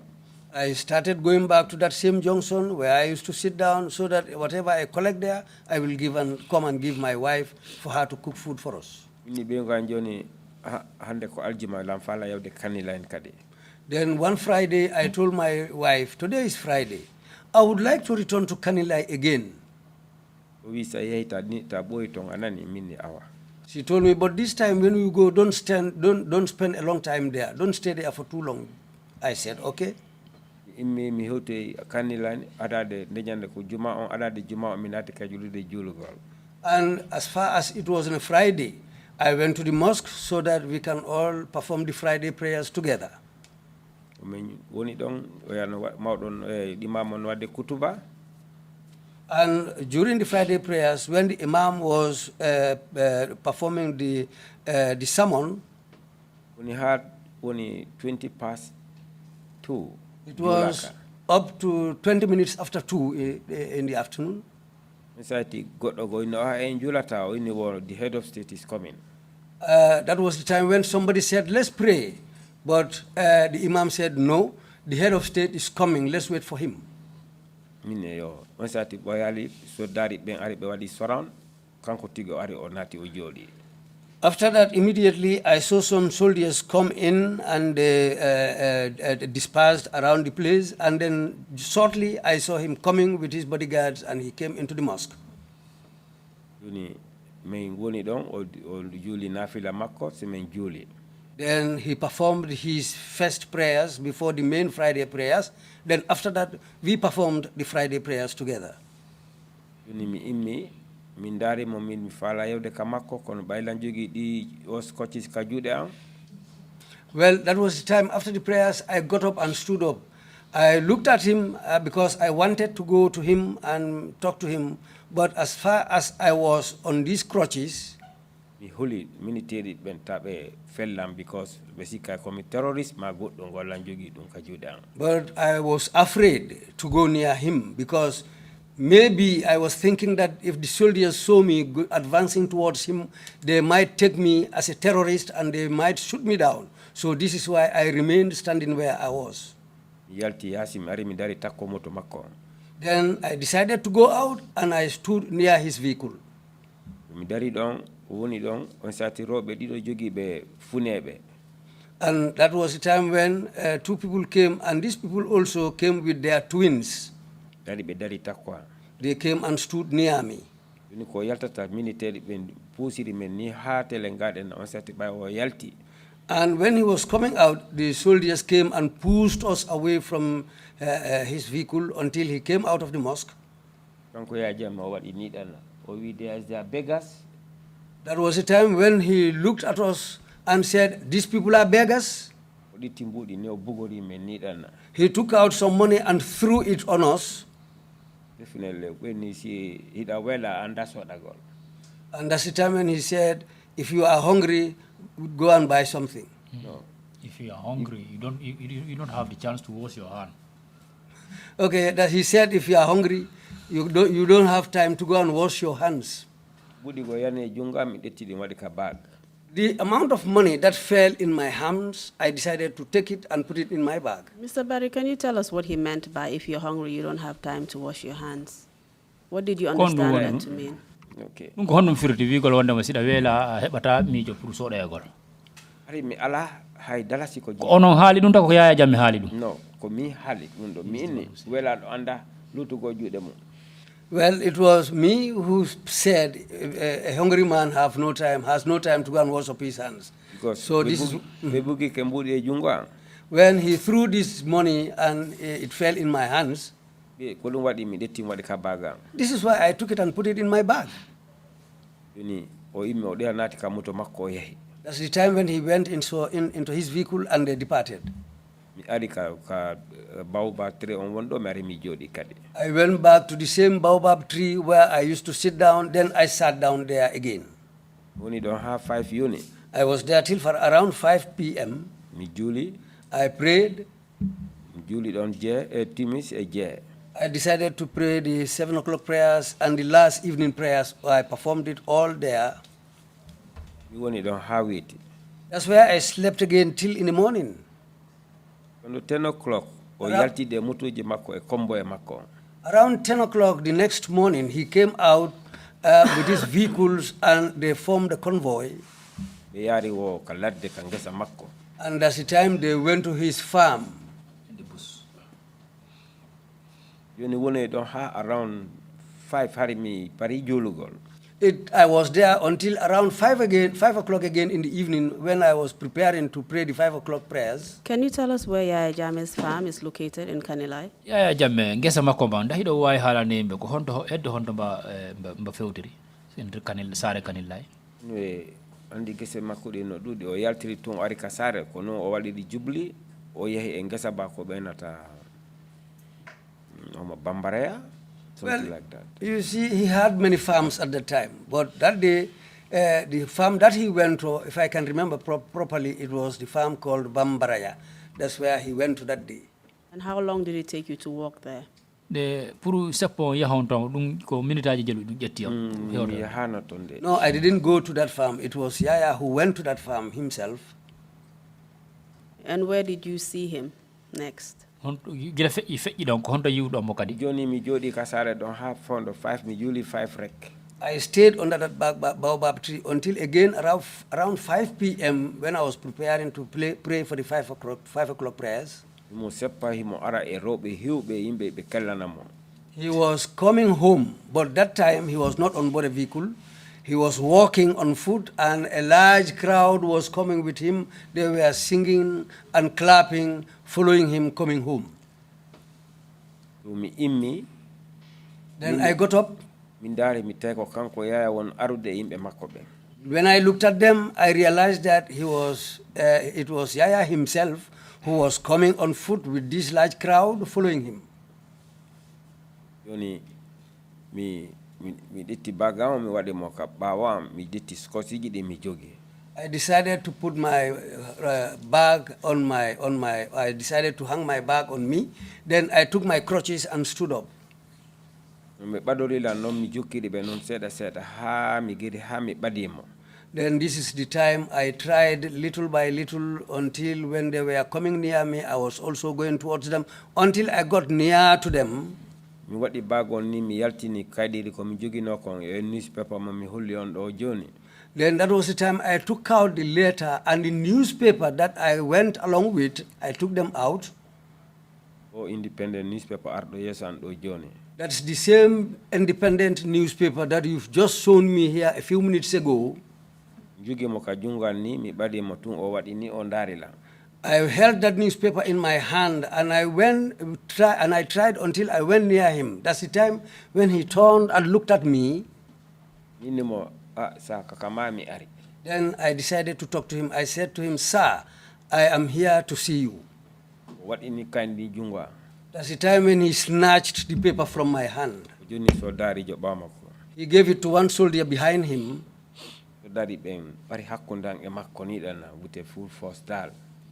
I started going back to that same junction where I used to sit down so that whatever I collect there, I will give and come and give my wife for her to cook food for us. Then one Friday, I told my wife, today is Friday. I would like to return to Kanilai again. She told me, but this time when you go, don't spend a long time there. Don't stay there for too long. I said, okay. And as far as it was on a Friday, I went to the mosque so that we can all perform the Friday prayers together. And during the Friday prayers, when the Imam was performing the sermon, when he had only 20 past 2. It was up to 20 minutes after 2 in the afternoon. The head of state is coming. That was the time when somebody said, let's pray. But the Imam said, no, the head of state is coming, let's wait for him. After that, immediately, I saw some soldiers come in and dispersed around the place. And then shortly, I saw him coming with his bodyguards, and he came into the mosque. Then he performed his first prayers before the main Friday prayers. Then after that, we performed the Friday prayers together. Well, that was the time after the prayers, I got up and stood up. I looked at him because I wanted to go to him and talk to him. But as far as I was on these crutches, but I was afraid to go near him because maybe I was thinking that if the soldiers saw me advancing towards him, they might take me as a terrorist and they might shoot me down. So this is why I remained standing where I was. Then I decided to go out and I stood near his vehicle. And that was the time when 2 people came, and these people also came with their twins. They came and stood near me. And when he was coming out, the soldiers came and pushed us away from his vehicle until he came out of the mosque. That was a time when he looked at us and said, these people are beggars. He took out some money and threw it on us. Definitely, when he see it well, and that's what I got. And that's the time when he said, if you are hungry, go and buy something. No. If you are hungry, you don't have the chance to wash your hand. Okay, that he said, if you are hungry, you don't have time to go and wash your hands. The amount of money that fell in my hands, I decided to take it and put it in my bag. Mr. Barry, can you tell us what he meant by if you're hungry, you don't have time to wash your hands? What did you understand that to mean? Okay. No, Well, it was me who said a hungry man has no time to go and wash up his hands. Because so this is when he threw this money and it fell in my hands. This is why I took it and put it in my bag. That's the time when he went into his vehicle and they departed. I went back to the same baobab tree where I used to sit down. Then I sat down there again. I was there till for around 5 p.m. I prayed. I decided to pray the 7 o'clock prayers and the last evening prayers. I performed it all there. That's where I slept again till in the morning. On 10 o'clock. o yaltide motoji makko e combo e makko. Around 10 o'clock the next morning, he came out with his vehicles and they formed a convoy. Ɓe yaari wo ka ladde ka ngesa makko. And that's the time they went to his farm. Joni woni ɗon ha around 5 hari mi pari julugol. I was there until around 5 o'clock again in the evening when I was preparing to pray the 5 o'clock prayers. Can you tell us where Yaya Jammeh's farm is located in Kanilai? Yaya Jammeh ngesa makko ba ndahi ɗo wawi haalane yimɓe ko honto hedde honto mba fewtiri nder saare Kanilai. Andi gese makko ɗi no ɗuɗi o yaltiri tun ari ka saare ko noon o waɗi ɗi jubli o yehi e ngesa ba ko ɓeynata Bambareya. Something like that. You see, he had many farms at the time, but that day, the farm that he went to, if I can remember properly, it was the farm called Bambaraya. That's where he went to that day. And how long did it take you to walk there? Pour seppo yahonto ɗum ko minutaji jelu ɗum ƴetti No, I didn't go to that farm. It was Yaya who went to that farm himself. And where did you see him next? gila feƴƴi ɗon ko honto yiwɗo mo kadi. Joni mi jooɗi ka saare ɗon ha fondo 5 mi juuli 5 rek. I stayed under that baobab tree until again around 5 p.m. when I was preparing to pray for the 5 o'clock prayers. Mo seppa himo ara e roɓe hiwɓe yimɓe ɓe kellanamo. He was coming home, but that time he was not on board a vehicle. He was walking on foot, and a large crowd was coming with him. They were singing and clapping, following him coming home. Then I got up. When I looked at them, I realized that it was Yaya himself who was coming on foot with this large crowd following him. I decided to put my bag I decided to hang my bag on me. Then I took my crutches and stood up. Then this is the time I tried little by little until when they were coming near me, I was also going towards them until I got near to them. Then that was the time I took out the letter and the newspaper that I went along with. I took them out. Independent newspaper ardo yes and Johnny. That's the same independent newspaper that you've just shown me here a few minutes ago. I held that newspaper in my hand and I tried until I went near him. That's the time when he turned and looked at me. Then I decided to talk to him. I said to him, "Sir, I am here to see you." That's the time when he snatched the paper from my hand. He gave it to one soldier behind him.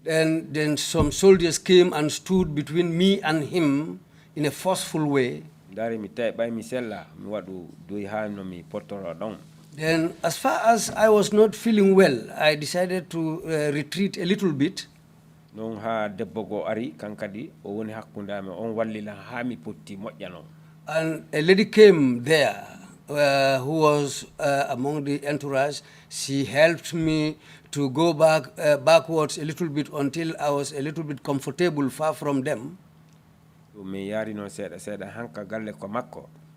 Then some soldiers came and stood between me and him in a forceful way. Then, as far as I was not feeling well, I decided to retreat a little bit. And a lady came there who was among the entourage. She helped me to go backwards a little bit until I was a little bit comfortable far from them.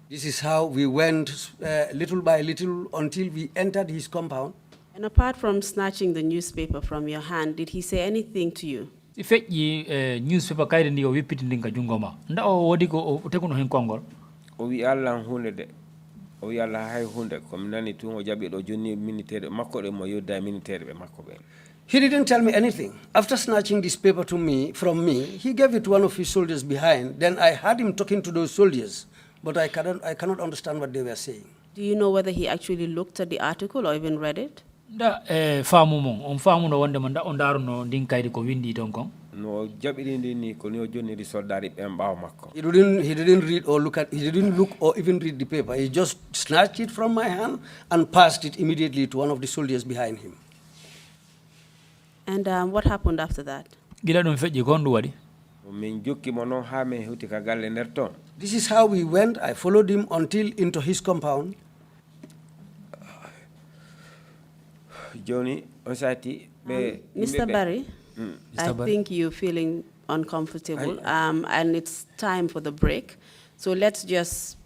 This is how we went little by little until we entered his compound. And apart from snatching the newspaper from your hand, did he say anything to you? Newspaper kayde ndi o wippiti ndinka jungo ma nda o wodi ko o teguno hen kongol o wi Allah hunde de o wi Allah hay hunde ko mi nani tun o jabi do jonni militaire makko de mo yodda militaire be makko be. He didn't tell me anything. After snatching this paper from me, he gave it to one of his soldiers behind. Then I heard him talking to those soldiers, but I cannot understand what they were saying. Do you know whether he actually looked at the article or even read it? Nda faamu mon on faamu no wonde man da on daruno ndin kaydi ko windi ton kon no jabirindi ni ko ni o jonni ri soldari be mbaaw makko. He didn't read or look at. He didn't look or even read the paper. He just snatched it from my hand and passed it immediately to one of the soldiers behind him. And what happened after that? Gila dum feƴƴi ko ndu wadi min jokki mo noon ha min hewti ka galle nder toon. This is how we went. I followed him until into his compound. Joni on sati Mr. Barry, I think you're feeling uncomfortable, and it's time for the break. So let's just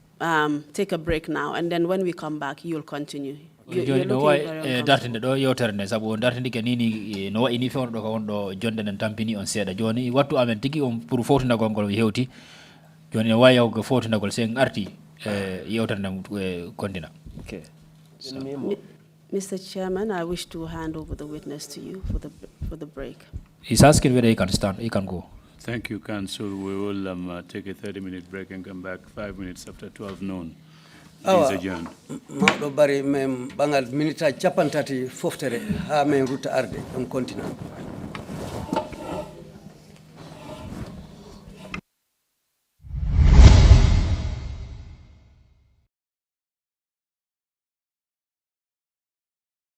take a break now, and then when we come back, you'll continue. You're looking very dartinde ɗo yewtere nde sabu dartindike nini no wayi ni fewno ɗo ko wonɗo jonde nden tampini on seeɗa joni wattu amen tigi on pour fowtindagol ngol hewti joni ne wawi yawgo fowtindagol sen arti yewtere nden kontina. Okay. Mr. Chairman, I wish to hand over the witness to you for the break. He's asking whether he can stand, he can go. Thank you, Council. We will take a 30-minute break and come back 5 minutes after 12 noon. Please adjourn. Mawɗo Bari men ɓangal minute capantati foftere ha men rutta arde on continue.